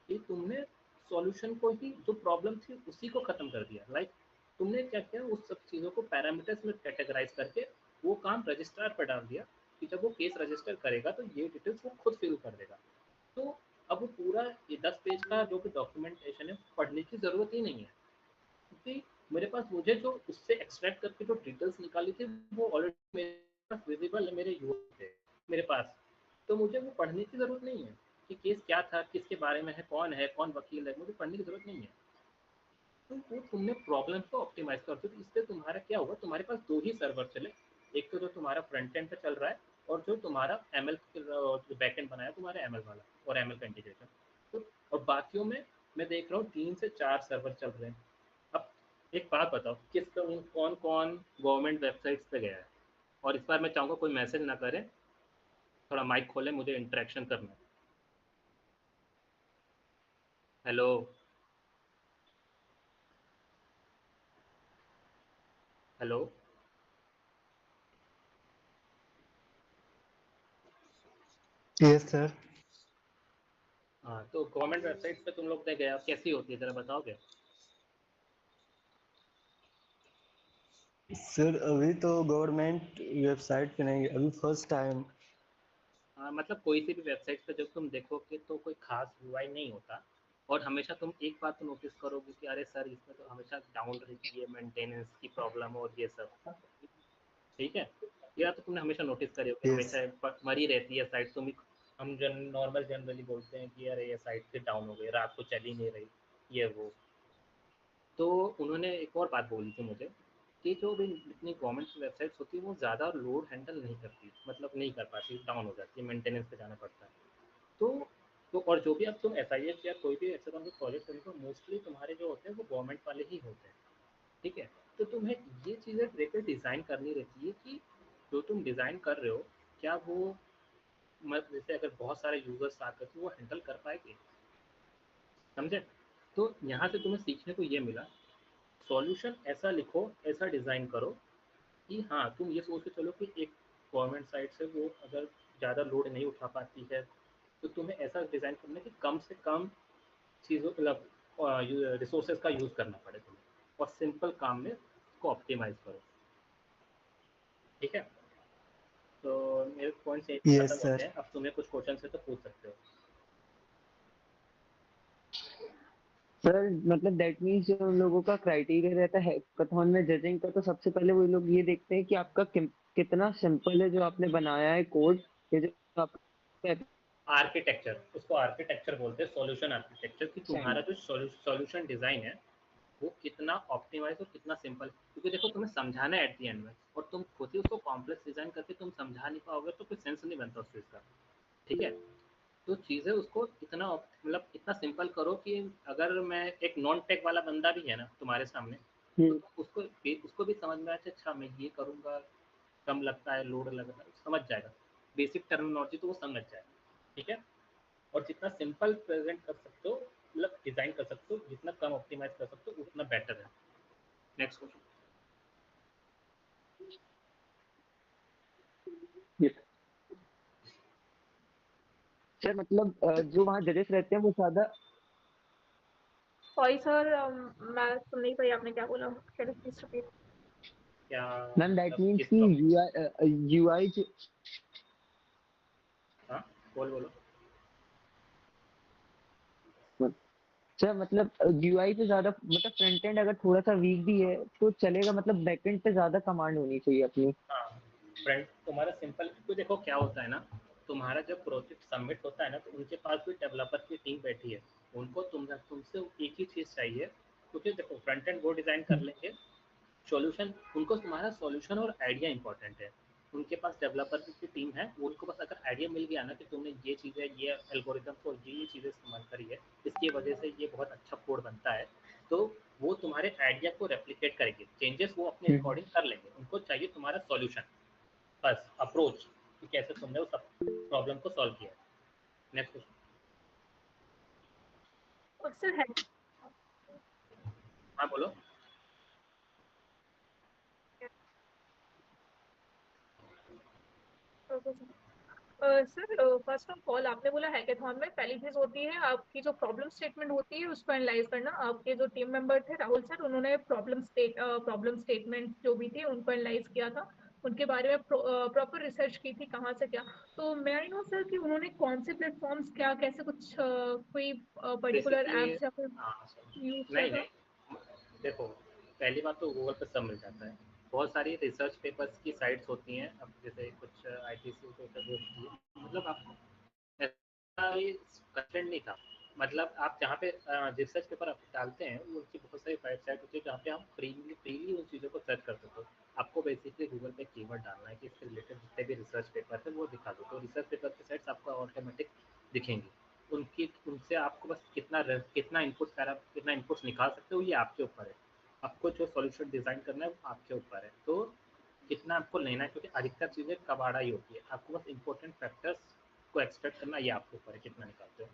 कि तुमने सॉल्यूशन को ही, जो प्रॉब्लम थी उसी को ख़त्म कर दिया। लाइक तुमने क्या किया, उस सब चीज़ों को पैरामीटर्स में कैटेगराइज करके वो काम रजिस्ट्रार पर डाल दिया कि जब वो केस रजिस्टर करेगा तो ये डिटेल्स वो खुद फिल कर देगा। तो अब वो पूरा ये 10 पेज का जो भी डॉक्यूमेंटेशन है पढ़ने की ज़रूरत ही नहीं है, क्योंकि मेरे पास मुझे जो उससे एक्सट्रैक्ट करके जो डिटेल्स निकाली थी वो ऑलरेडी पास विजिबल मेरे यूआई थे मेरे पास, तो मुझे वो पढ़ने की ज़रूरत नहीं है कि केस क्या था, किसके बारे में है, कौन वकील है, मुझे पढ़ने की ज़रूरत नहीं है। तो वो तुमने प्रॉब्लम को ऑप्टिमाइज कर दो, तो इससे तुम्हारा क्या होगा, तुम्हारे पास दो ही सर्वर चले, एक तो जो तुम्हारा फ्रंट एंड पे चल रहा है और जो तुम्हारा एमएल बैक एंड बनाया तुम्हारा एमएल वाला और एमएल का इंटीग्रेशन। तो और बाकियों में मैं देख रहा हूँ 3 से 4 सर्वर चल रहे हैं। अब एक बात बताओ, कौन कौन गवर्नमेंट वेबसाइट्स पे गया है? और इस बार मैं चाहूँगा कोई मैसेज ना करें, थोड़ा माइक खोलें, मुझे इंटरेक्शन करना है। Hello hello yes sir. हाँ, तो गवर्नमेंट वेबसाइट पे तुम लोग ने गया, कैसी होती है जरा बताओगे? सर अभी तो गवर्नमेंट वेबसाइट पे नहीं, अभी फर्स्ट टाइम। हाँ, मतलब कोई सी भी वेबसाइट पे जब तुम देखोगे तो कोई खास यूआई नहीं होता, और हमेशा तुम एक बात तो नोटिस करोगे कि अरे सर इसमें तो हमेशा डाउन रहती है, मेंटेनेंस की प्रॉब्लम और ये सब, ठीक है। या तो तुमने हमेशा नोटिस करी होगी, यस। हमेशा मरी रहती है साइट। हम नॉर्मल जनरली बोलते हैं कि अरे ये साइट से डाउन हो गई, रात को चल ही नहीं रही, ये वो। तो उन्होंने एक और बात बोली थी मुझे कि जो भी इतनी गवर्नमेंट की वेबसाइट्स होती है वो ज़्यादा लोड हैंडल नहीं करती, मतलब नहीं कर पाती, डाउन हो जाती है, मेंटेनेंस पे जाना पड़ता है। तो और जो भी अब तुम एसआईएस या कोई भी ऐसा तुम प्रोजेक्ट करें तो मोस्टली तुम्हारे जो होते हैं वो गवर्नमेंट वाले ही होते हैं, ठीक है। तो तुम्हें ये चीज़ें देखकर डिज़ाइन करनी रहती है कि जो तुम डिज़ाइन कर रहे हो क्या वो जैसे अगर बहुत सारे यूजर्स आकर तो वो हैंडल कर पाएंगे, समझे? तो यहाँ से तुम्हें सीखने को ये मिला, सॉल्यूशन ऐसा लिखो, ऐसा डिज़ाइन करो कि हाँ तुम ये सोच के चलो कि एक गवर्नमेंट साइड से वो अगर ज़्यादा लोड नहीं उठा पाती है तो तुम्हें ऐसा डिज़ाइन करना है कि कम से कम चीज़ों मतलब रिसोर्सेज का यूज़ करना पड़े तुम्हें, और सिंपल काम में इसको ऑप्टिमाइज करो, ठीक है। तो मेरे पॉइंट्स यही यस खत्म होते सर। हैं, अब तुम्हें कुछ क्वेश्चन है तो पूछ सकते हो। सर मतलब दैट मीन्स जो उन लोगों का क्राइटेरिया रहता है हैकाथॉन में जजिंग का, तो सबसे पहले वो लोग ये देखते हैं कि आपका कितना सिंपल है जो आपने बनाया है कोड, ये जो आपका आर्किटेक्चर, उसको आर्किटेक्चर बोलते हैं, सॉल्यूशन आर्किटेक्चर, कि तुम्हारा जो सॉल्यूशन डिज़ाइन है वो कितना ऑप्टिमाइज और कितना सिंपल, क्योंकि देखो तुम्हें समझाना है एट द एंड में, और तुम खुद ही उसको कॉम्प्लेक्स डिज़ाइन करके तुम समझा नहीं पाओगे तो कोई सेंस नहीं बनता उस चीज़ का, ठीक है। तो चीज़ें उसको इतना मतलब इतना सिंपल करो कि अगर मैं एक नॉन टेक वाला बंदा भी है ना तुम्हारे सामने, तो तुम उसको भी समझ में आए, अच्छा मैं ये करूँगा, कम लगता है, लोड लगता है, समझ जाएगा, बेसिक टर्मिनोलॉजी तो वो समझ जाएगा, ठीक है। और जितना सिंपल प्रेजेंट कर सकते हो, मतलब डिज़ाइन कर सकते हो, जितना कम ऑप्टिमाइज कर सकते हो उतना बेटर है। Next question. सर मतलब जो वहाँ जजेस रहते हैं वो ज्यादा सॉरी सर, मैं सुन नहीं पाई आपने क्या बोला, कैन यू प्लीज रिपीट? क्या मैम दैट मतलब मीन्स किस कि टॉपिक? यूआई हाँ बोलो। सर मतलब यूआई पे ज्यादा मतलब फ्रंट एंड अगर थोड़ा सा वीक भी है तो चलेगा, मतलब बैकएंड पे ज्यादा कमांड होनी चाहिए अपनी। हाँ, फ्रंट तुम्हारा सिंपल, तो देखो क्या होता है ना, तुम्हारा जब प्रोजेक्ट सबमिट होता है ना तो उनके पास भी डेवलपर की टीम बैठी है, उनको तुमसे एक ही चीज़ चाहिए, क्योंकि देखो फ्रंट एंड वो डिज़ाइन कर लेंगे, सॉल्यूशन उनको तुम्हारा सॉल्यूशन और आइडिया इंपॉर्टेंट है, उनके पास डेवलपर की टीम है, उनको बस अगर आइडिया मिल गया ना कि तुमने ये चीज़ें, ये एल्गोरिदम्स और ये चीज़ें इस्तेमाल करी है, इसकी वजह से ये बहुत अच्छा कोड बनता है, तो वो तुम्हारे आइडिया को रेप्लिकेट करेंगे, चेंजेस वो अपने अकॉर्डिंग कर लेंगे, उनको चाहिए तुम्हारा सॉल्यूशन, बस अप्रोच कि कैसे तुमने उस प्रॉब्लम को सॉल्व किया है। Next question. और सर है हाँ बोलो। सर, फर्स्ट ऑफ ऑल आपने बोला हैकेथॉन में पहली चीज होती है आपकी जो प्रॉब्लम स्टेटमेंट होती है उसको एनालाइज करना। आपके जो टीम मेंबर थे राहुल सर, उन्होंने प्रॉब्लम स्टेटमेंट जो भी थे उनको एनालाइज किया था, उनके बारे में प्रॉपर रिसर्च की थी कहाँ से क्या। तो मैं आई नो सर कि उन्होंने कौन से प्लेटफॉर्म्स क्या कैसे कुछ कोई पर्टिकुलर बेसिकली एप्स या फिर हाँ यूज किया नहीं था? नहीं, देखो पहली बात तो गूगल पे सब मिल जाता है, बहुत सारी रिसर्च पेपर्स की साइट्स होती हैं, अब जैसे कुछ ITC पेपर भी होती है, मतलब आपको ऐसा कंटेंट नहीं था, मतलब आप जहाँ पे रिसर्च पेपर आप डालते हैं वो उनकी बहुत सारी वेबसाइट होती है जहाँ पे हम फ्रीली उन चीज़ों को सर्च कर सकते हो। आपको बेसिकली गूगल पे कीवर्ड डालना है कि इससे रिलेटेड जितने भी रिसर्च पेपर है वो दिखा दो, तो रिसर्च पेपर की साइट्स आपको ऑटोमेटिक दिखेंगी। उनसे आपको बस कितना इनपुट्स निकाल सकते हो ये आपके ऊपर है। आपको जो सॉल्यूशन डिज़ाइन करना है वो आपके ऊपर है, तो कितना आपको लेना है, क्योंकि अधिकतर चीज़ें कबाड़ा ही होती है। आपको बस इंपॉर्टेंट फैक्टर्स को एक्सट्रैक्ट करना ये आपके ऊपर है कितना निकालते हो।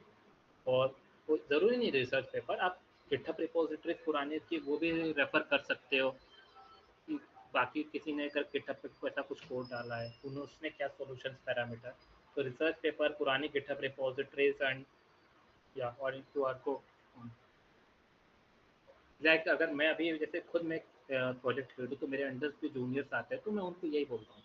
और वो ज़रूरी नहीं रिसर्च पेपर, आप गिटहब रिपोजिटरी पुराने की वो भी रेफर कर सकते हो कि बाकी किसी ने अगर गिटहब पे ऐसा कुछ कोड डाला है उसने क्या सॉल्यूशंस पैरामीटर, तो रिसर्च पेपर पुरानी गिटहब रिपोजिटरीज एंड या और इनको आपको लाइक अगर मैं अभी जैसे खुद मैं प्रोजेक्ट खरीदूँ तो मेरे अंडर जो जूनियर्स आते हैं तो मैं उनको यही बोलता हूँ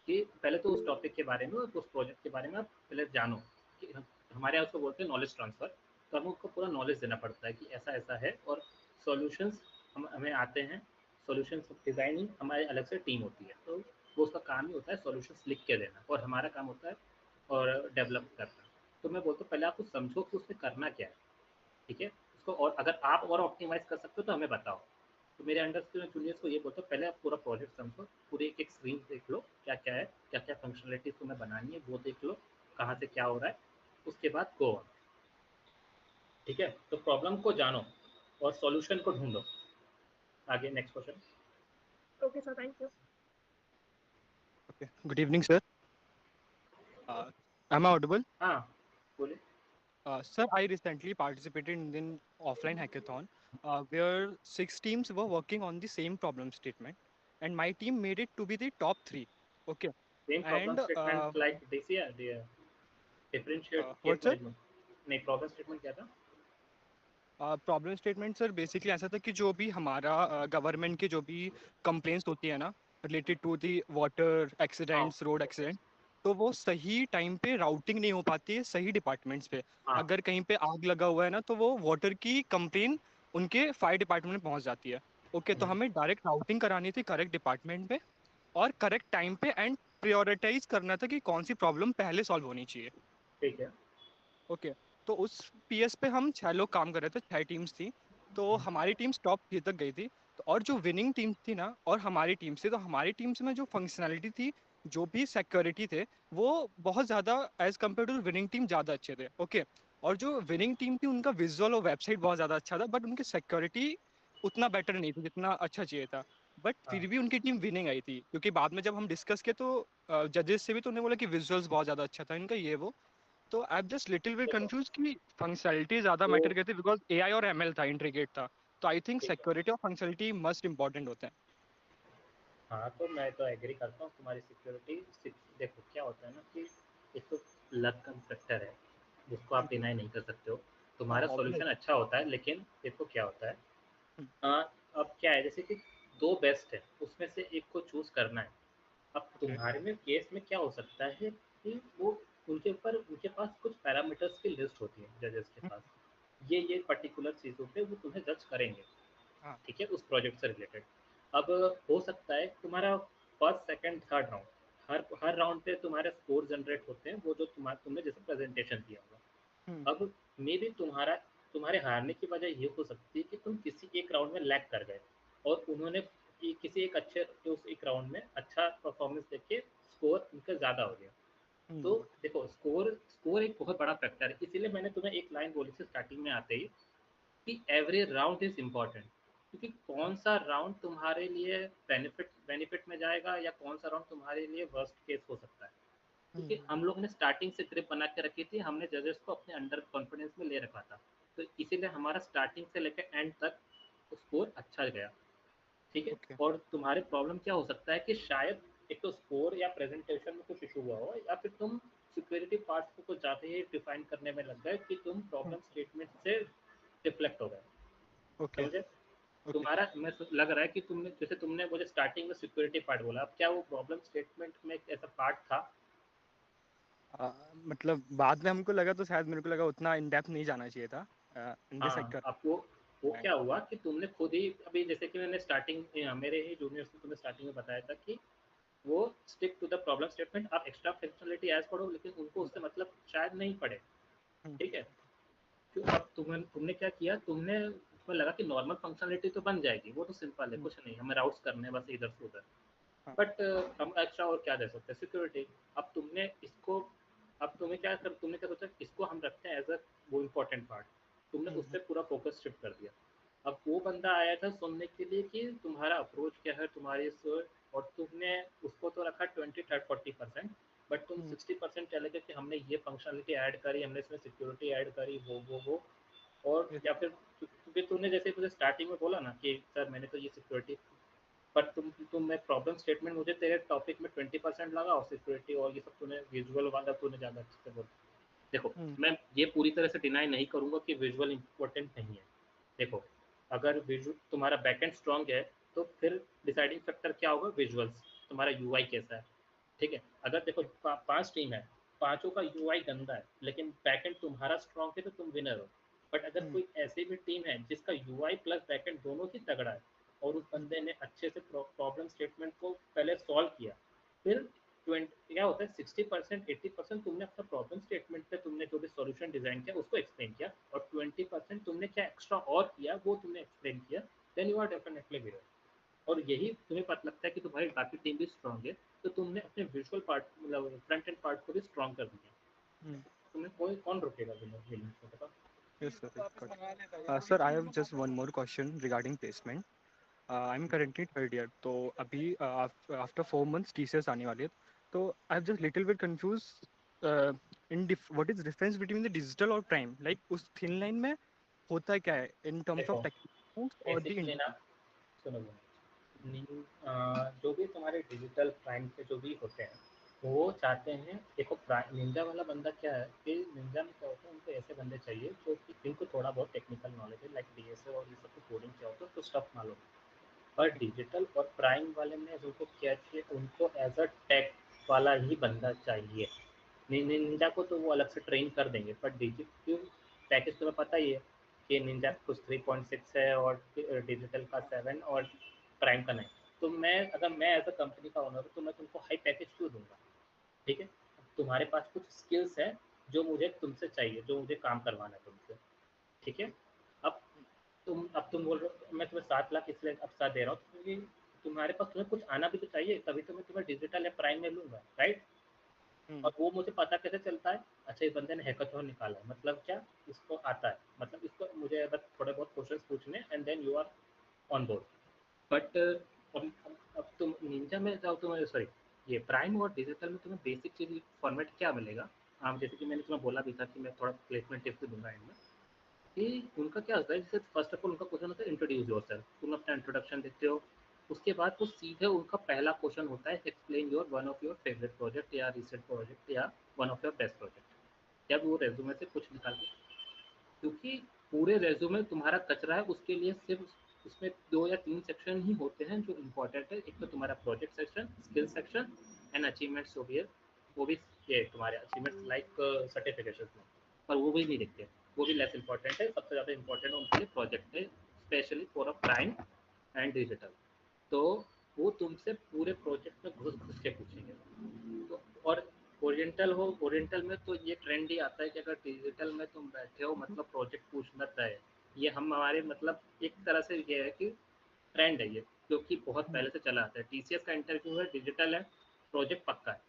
कि पहले तो उस टॉपिक के बारे में और उस प्रोजेक्ट के बारे में आप पहले जानो कि हमारे यहाँ उसको बोलते हैं नॉलेज ट्रांसफ़र। तो हमें उसको पूरा नॉलेज देना पड़ता है कि ऐसा ऐसा है, और सॉल्यूशंस हमें आते हैं। सॉल्यूशंस डिज़ाइनिंग हमारे अलग से टीम होती है, तो वो उसका काम ही होता है सॉल्यूशंस लिख के देना, और हमारा काम होता है और डेवलप करना। तो मैं बोलता हूँ पहले आप कुछ समझो कि उसमें करना क्या है, ठीक है उसको, और अगर आप और ऑप्टिमाइज़ कर सकते हो तो हमें बताओ। तो मेरे अंडर के जूनियर्स को ये बोलता हूँ पहले आप पूरा प्रोजेक्ट समझो, पूरी एक एक स्क्रीन देख लो क्या क्या है, क्या क्या फंक्शनलिटीज तुम्हें बनानी है वो देख लो, कहाँ से क्या हो रहा है, उसके बाद गो ऑन। ठीक है, तो प्रॉब्लम को जानो और सॉल्यूशन को ढूंढो। आगे next question. Okay sir, thank you. Okay. Good evening, sir. Am I audible? हाँ बोलिए। Sir, I recently participated in an offline hackathon where 6 teams were working on the same problem statement, and my team made it to be the top 3. Okay. Same problem And statement like this या differentiate case what, sir? Management? नहीं, प्रॉब्लम स्टेटमेंट क्या था? प्रॉब्लम स्टेटमेंट सर बेसिकली ऐसा था कि जो भी हमारा गवर्नमेंट की जो भी कंप्लेंट्स होती है ना related to the water accidents, road accident, तो वो सही टाइम पे राउटिंग नहीं हो पाती है सही डिपार्टमेंट्स पे। हाँ। अगर कहीं पे आग लगा हुआ है ना तो वो वाटर की कंप्लेन उनके फायर डिपार्टमेंट में पहुंच जाती है। ओके, तो हमें डायरेक्ट राउटिंग करानी थी करेक्ट डिपार्टमेंट पे और करेक्ट टाइम पे, एंड प्रायोरिटाइज करना था कि कौन सी प्रॉब्लम पहले सॉल्व होनी चाहिए। ठीक है। ओके, तो उस पीएस पे हम 6 लोग काम कर रहे थे, 6 टीम्स थी। तो हमारी टीम टॉप 3 तक गई थी। तो और जो विनिंग टीम थी ना और हमारी टीम से, तो हमारी टीम्स में जो फंक्शनैलिटी थी, जो भी सिक्योरिटी थे, वो बहुत ज़्यादा as compare to winning team ज़्यादा अच्छे थे। ओके, और जो विनिंग टीम थी उनका विजुअल और वेबसाइट बहुत ज़्यादा अच्छा था, बट उनकी सिक्योरिटी उतना बेटर नहीं था जितना अच्छा चाहिए था। बट फिर भी उनकी टीम विनिंग आई थी, क्योंकि बाद में जब हम डिस्कस किए तो जजेस से भी तो उन्हें बोला कि विजुअल्स बहुत ज़्यादा अच्छा था इनका, ये वो। तो I am just little bit confuse कि फंक्शनैलिटी ज़्यादा मैटर करती है बिकॉज एआई और एमएल था, इंट्रीगेट था। तो आई थिंक सिक्योरिटी और फंक्शनैलिटी मस्ट इंपॉर्टेंट होते हैं। हाँ, तो मैं तो एग्री करता हूँ तुम्हारी सिक्योरिटी। देखो क्या होता है ना कि एक तो लक का फैक्टर है जिसको आप डिनाई नहीं कर सकते हो। तुम्हारा ऑब्वियस। सॉल्यूशन अच्छा होता है, लेकिन देखो क्या होता है, अब क्या है जैसे कि दो बेस्ट है उसमें से एक को चूज करना है। अब ओके। तुम्हारे में केस में क्या हो सकता है कि वो उनके पास कुछ पैरामीटर्स की लिस्ट होती है जजेस के पास, ये पर्टिकुलर चीज़ों पे वो तुम्हें जज करेंगे, हाँ। ठीक है, उस प्रोजेक्ट से रिलेटेड। अब हो सकता है तुम्हारा फर्स्ट सेकंड थर्ड राउंड, हर राउंड पे तुम्हारे स्कोर जनरेट होते हैं, वो जो तुमने जैसे प्रेजेंटेशन दिया होगा। अब मे बी तुम्हारे हारने की वजह ये हो सकती है कि तुम किसी एक राउंड में लैग कर गए और उन्होंने किसी एक अच्छे उस एक राउंड में अच्छा परफॉर्मेंस देके स्कोर उनका ज़्यादा हो गया। तो देखो स्कोर स्कोर एक बहुत बड़ा फैक्टर है, इसीलिए मैंने तुम्हें एक लाइन बोली थी स्टार्टिंग में आते ही कि एवरी राउंड इज इम्पॉर्टेंट, क्योंकि कौन सा राउंड तुम्हारे लिए बेनिफिट में जाएगा या कौन सा राउंड तुम्हारे लिए वर्स्ट केस हो सकता है। क्योंकि हम लोग ने स्टार्टिंग से ग्रिप बना के रखी थी, हमने जजेस को अपने अंडर कॉन्फिडेंस में ले रखा था, तो इसीलिए हमारा स्टार्टिंग से लेकर एंड तक स्कोर अच्छा गया। ठीक है, और तुम्हारे प्रॉब्लम क्या हो सकता है कि शायद एक तो स्कोर या प्रेजेंटेशन में कुछ इशू हुआ हो, या फिर तुम सिक्योरिटी पार्ट्स को कुछ ज़्यादा ही डिफाइन करने में लग गए कि तुम प्रॉब्लम स्टेटमेंट से डिफ्लेक्ट हो गए। ओके। समझे? तुम्हारा मैं लग रहा है कि तुमने मुझे स्टार्टिंग में सिक्योरिटी पार्ट बोला, अब क्या वो प्रॉब्लम स्टेटमेंट में एक ऐसा पार्ट था? मतलब बाद में हमको लगा, तो शायद मेरे को लगा उतना इन डेप्थ नहीं जाना चाहिए था इन दिस हाँ, सेक्टर। आपको वो क्या हुआ कि तुमने खुद ही अभी जैसे कि मैंने स्टार्टिंग मेरे ही जूनियर्स को तुम्हें स्टार्टिंग में बताया था कि वो stick to the problem statement, आप एक्स्ट्रा फंक्शनलिटी एज पढ़ो लेकिन उनको उससे मतलब शायद नहीं पढ़े, ठीक है। क्यों अब तुमने क्या किया, तुम्हें लगा कि नॉर्मल फंक्शनलिटी तो बन जाएगी, वो तो सिंपल है, कुछ नहीं, हमें राउट्स करने हैं बस इधर से उधर, बट हम एक्स्ट्रा और क्या दे सकते हैं, सिक्योरिटी। अब तुमने क्या सोचा, इसको हम रखते हैं एज अ वो इम्पोर्टेंट पार्ट, तुमने उस पर पूरा फोकस शिफ्ट कर दिया। अब वो बंदा आया था सुनने के लिए कि तुम्हारा अप्रोच क्या है, तुम्हारी सोच, और तुमने उसको तो रखा 20-30-40%, बट तुम 60% चले गए कि हमने ये फंक्शनलिटी ऐड करी, हमने इसमें सिक्योरिटी ऐड करी, वो और या फिर क्योंकि तुमने जैसे मुझे स्टार्टिंग में बोला ना कि सर मैंने तो ये सिक्योरिटी, पर मैं प्रॉब्लम स्टेटमेंट मुझे तेरे टॉपिक में 20% लगा और सिक्योरिटी और ये सब तूने विजुअल वाला तूने ज़्यादा अच्छे से बोला। देखो मैं ये पूरी तरह से डिनाई नहीं करूँगा कि विजुअल इंपॉर्टेंट नहीं है। देखो अगर विजुअल तुम्हारा बैकएंड स्ट्रांग है तो फिर डिसाइडिंग फैक्टर क्या होगा, विजुअल्स, तुम्हारा यूआई कैसा है, ठीक है। अगर देखो 5 टीम है, पांचों का यूआई गंदा है लेकिन बैकएंड तुम्हारा स्ट्रांग है तो तुम विनर हो। बट अगर कोई ऐसी भी टीम है जिसका यूआई प्लस बैकएंड दोनों ही तगड़ा है और उस बंदे ने अच्छे से प्रॉब्लम स्टेटमेंट को पहले सॉल्व किया, फिर 20 क्या होता है 60% 80% तुमने अपना प्रॉब्लम स्टेटमेंट पे तुमने जो भी सॉल्यूशन डिजाइन किया उसको एक्सप्लेन किया, और 20% तुमने क्या एक्स्ट्रा और किया वो तुमने एक्सप्लेन किया, then you are definitely winner. और यही तुम्हें पता लगता है कि तुम्हारी बाकी टीम भी स्ट्रांग है, तो तुमने अपने विजुअल पार्ट मतलब फ्रंट एंड पार्ट को भी स्ट्रांग कर दिया, तुम्हें कोई कौन रोकेगा विनर विनर को, बताओ। Yes, sir. Got it. Sir, I have just one more question regarding placement. I'm currently third year. तो अभी after 4 months TCS आने वाली है. तो I'm just little bit confused what is difference between the digital और prime. Like उस thin line में होता क्या है in terms देखो of technical और the बेसिकली ना, सुनो जो भी तुम्हारे डिजिटल प्राइम के जो भी होते हैं वो चाहते हैं, देखो निंजा वाला बंदा क्या है कि निंजा में क्या होता है, उनको ऐसे बंदे चाहिए जो कि जिनको थोड़ा बहुत टेक्निकल नॉलेज है, लाइक डीएसए और ये सब कोडिंग क्या होता है तो स्टफ मालूम। पर डिजिटल और प्राइम वाले में उनको क्या चाहिए, उनको एज अ टेक वाला ही बंदा चाहिए। निंजा को तो वो अलग से ट्रेन कर देंगे, पर डिजिटल पैकेज तुम्हें पता ही है कि निंजा कुछ 3.6 है और डिजिटल का 7 और प्राइम का 9। तो अगर मैं एज अ कंपनी का ओनर हूँ तो मैं तुमको हाई पैकेज क्यों दूंगा, ठीक है। तुम्हारे पास कुछ स्किल्स है जो मुझे तुमसे चाहिए, जो मुझे काम करवाना है तुमसे, ठीक है। अब तुम बोल रहे हो मैं तुम्हें 7 लाख इसलिए अब साथ दे रहा हूँ क्योंकि तुम्हारे पास तुम्हें कुछ आना भी तो चाहिए, तभी तो मैं तुम्हें डिजिटल या प्राइम में लूंगा, राइट। और वो मुझे पता कैसे चलता है, अच्छा इस बंदे ने हैकाथॉन निकाला है मतलब क्या, इसको आता है, मतलब इसको मुझे बस थोड़े बहुत क्वेश्चंस पूछने and then you are on board. But अब तुम निंजा में जाओ, तुम्हें सॉरी ये प्राइम और डिजिटल में तुम्हें बेसिक चीज फॉर्मेट क्या मिलेगा। जैसे कि मैंने तुम्हें बोला भी था कि मैं थोड़ा प्लेसमेंट टिप्स भी दूंगा एंड में, कि उनका क्या होता है, जैसे फर्स्ट ऑफ ऑल उनका क्वेश्चन होता है इंट्रोड्यूस योरसेल्फ, तुम अपना इंट्रोडक्शन देते हो, उसके बाद वो सीधे उनका पहला क्वेश्चन होता है explain your one of your favourite project या रिसेंट प्रोजेक्ट या one of your best project. जब वो रेज्यूमे से कुछ निकाल के, क्योंकि पूरे रेज्यूमे तुम्हारा कचरा है, उसके लिए सिर्फ उसमें 2 या 3 सेक्शन ही होते हैं जो इम्पोर्टेंट है, एक तो तुम्हारा project section, skill section and achievements हो गए, वो भी ये तुम्हारे अचीवमेंट्स लाइक सर्टिफिकेशन में, पर वो भी नहीं दिखते, वो भी लेस इंपॉर्टेंट है। सबसे ज़्यादा इंपॉर्टेंट उनके लिए प्रोजेक्ट है, specially for a prime and digital. तो वो तुमसे पूरे प्रोजेक्ट में घुस घुस के पूछेंगे। तो और ओरिएंटल में तो ये ट्रेंड ही आता है कि अगर डिजिटल में तुम बैठे हो मतलब प्रोजेक्ट पूछना तय है। ये हम हमारे मतलब एक तरह से ये है कि ट्रेंड है ये, क्योंकि बहुत पहले से चला आता है। टीसीएस का इंटरव्यू है, डिजिटल है, प्रोजेक्ट पक्का है।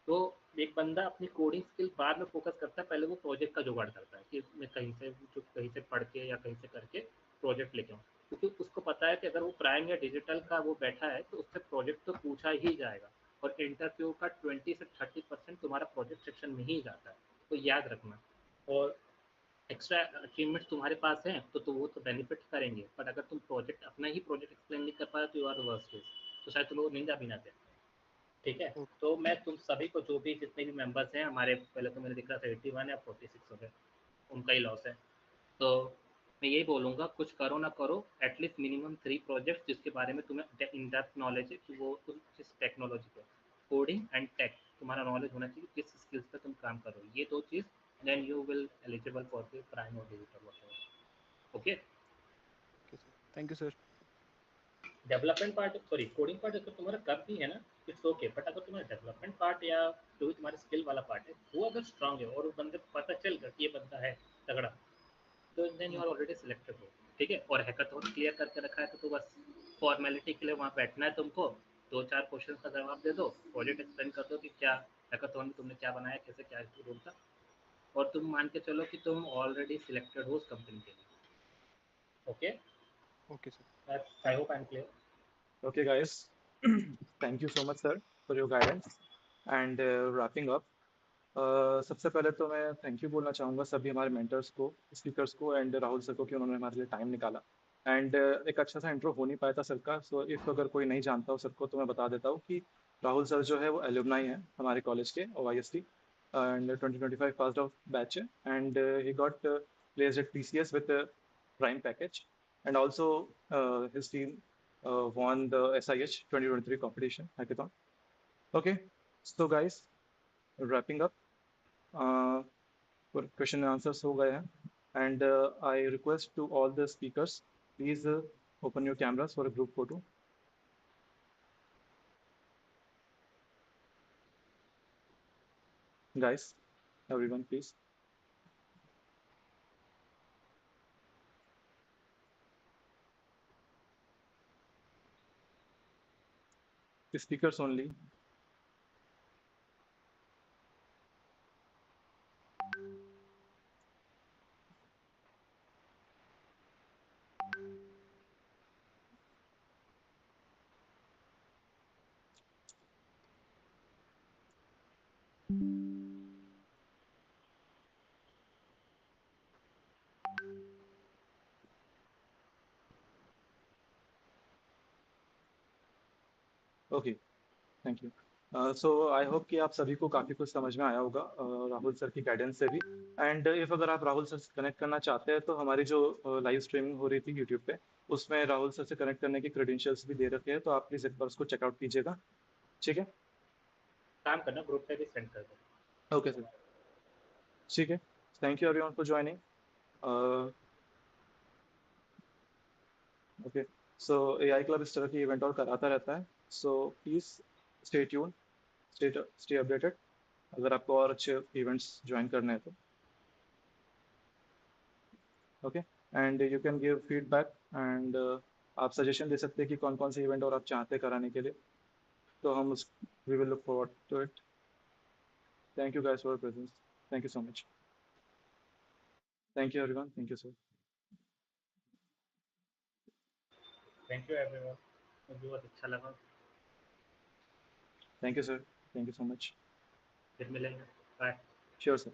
तो एक बंदा अपनी कोडिंग स्किल बाद में फोकस करता है, पहले वो प्रोजेक्ट का जुगाड़ करता है कि मैं कहीं से पढ़ के या कहीं से करके प्रोजेक्ट लेके आऊँ, क्योंकि उसको पता है कि अगर वो प्राइम या डिजिटल का वो बैठा है तो उससे प्रोजेक्ट तो पूछा ही जाएगा, और इंटरव्यू का 20 से 30% तुम्हारा प्रोजेक्ट सेक्शन में ही जाता है, तो याद रखना। और एक्स्ट्रा अचीवमेंट्स तुम्हारे पास हैं तो वो तो बेनिफिट करेंगे, बट अगर तुम प्रोजेक्ट अपना ही प्रोजेक्ट एक्सप्लेन नहीं कर पाए तो यू आर वर्स्ट केस, तो शायद तुम लोग निंजा भी ना दें, ठीक है। तो मैं तुम सभी को जो भी जितने भी मेंबर्स हैं हमारे, पहले तो मैंने दिख रहा था 81 या 46 हो गए, उनका ही लॉस है। तो मैं यही बोलूँगा कुछ करो ना करो, एटलीस्ट मिनिमम 3 प्रोजेक्ट जिसके बारे में तुम्हें इन डेप्थ नॉलेज है कि वो किस टेक्नोलॉजी पे, कोडिंग एंड टेक तुम्हारा नॉलेज होना चाहिए, किस स्किल्स पे तुम काम करो, ये 2 चीज़, then you will eligible for the prime और digital. Okay thank you sir. Development part sorry coding part अगर तुम्हारा कम भी है ना इट्स ओके, बट अगर तुम्हारा डेवलपमेंट पार्ट या जो भी तुम्हारे स्किल वाला पार्ट है वो अगर स्ट्रांग है और उस बंदे को पता चल गया कि ये बंदा है तगड़ा, तो then you are already selected हो, ठीक है। और हैकाथॉन क्लियर करके रखा है तो बस फॉर्मेलिटी के लिए वहाँ बैठना है तुमको, 2-4 क्वेश्चन का जवाब दे दो, प्रोजेक्ट एक्सप्लेन कर दो कि क्या हैकाथॉन में तुमने क्या बनाया, कैसे क्या रूल था, और तुम मान के चलो कि तुम ऑलरेडी सिलेक्टेड हो उस कंपनी के लिए। Okay okay sir. I hope I am clear. Okay, guys. Thank you so much, sir, for your guidance. And wrapping up, सबसे पहले तो मैं थैंक यू बोलना चाहूँगा सभी हमारे मेंटर्स को, स्पीकर्स को एंड राहुल सर को कि उन्होंने हमारे लिए टाइम निकाला। एंड एक अच्छा सा इंट्रो हो नहीं पाया था सर का, सो इफ अगर कोई नहीं जानता हो सर को तो मैं बता देता हूँ कि राहुल सर जो है वो एलुमनाई है हमारे कॉलेज के OIST and 2025 passed out batch है and he got placed at TCS with prime package and also his team won the SIH 2023 competition hackathon. Okay, so guys, wrapping up, question and answers हो गए हैं, and I request to all the speakers, please open your cameras for a group photo. Guys, everyone, please. The speakers only. Okay, thank you. So I hope कि आप सभी को काफ़ी कुछ समझ में आया होगा राहुल सर की गाइडेंस से भी। एंड इफ़ अगर आप राहुल सर से कनेक्ट करना चाहते हैं तो हमारी जो लाइव स्ट्रीमिंग हो रही थी यूट्यूब पे उसमें राहुल सर से कनेक्ट करने के क्रेडेंशियल्स भी दे रखे हैं, तो आप प्लीज़ एक बार उसको चेकआउट कीजिएगा, ठीक है। काम करना ग्रुप पे भी सेंड कर दो। ओके सर, ठीक है। Thank you everyone for joining. Okay, so AI club इस तरह की इवेंट और कराता रहता है, so please stay tune, stay updated अगर आपको और अच्छे इवेंट्स ज्वाइन करने हैं तो। Okay, and you can give feedback and आप सजेशन दे सकते हैं कि कौन कौन से इवेंट और आप चाहते हैं कराने के लिए, तो हम उस we will look forward to it. Thank you guys for presence, thank you so much, thank you everyone, thank you sir. Thank you everyone, मुझे बहुत अच्छा लगा। Thank you sir, thank you so much. फिर मिलेंगे, बाय। Sure sir.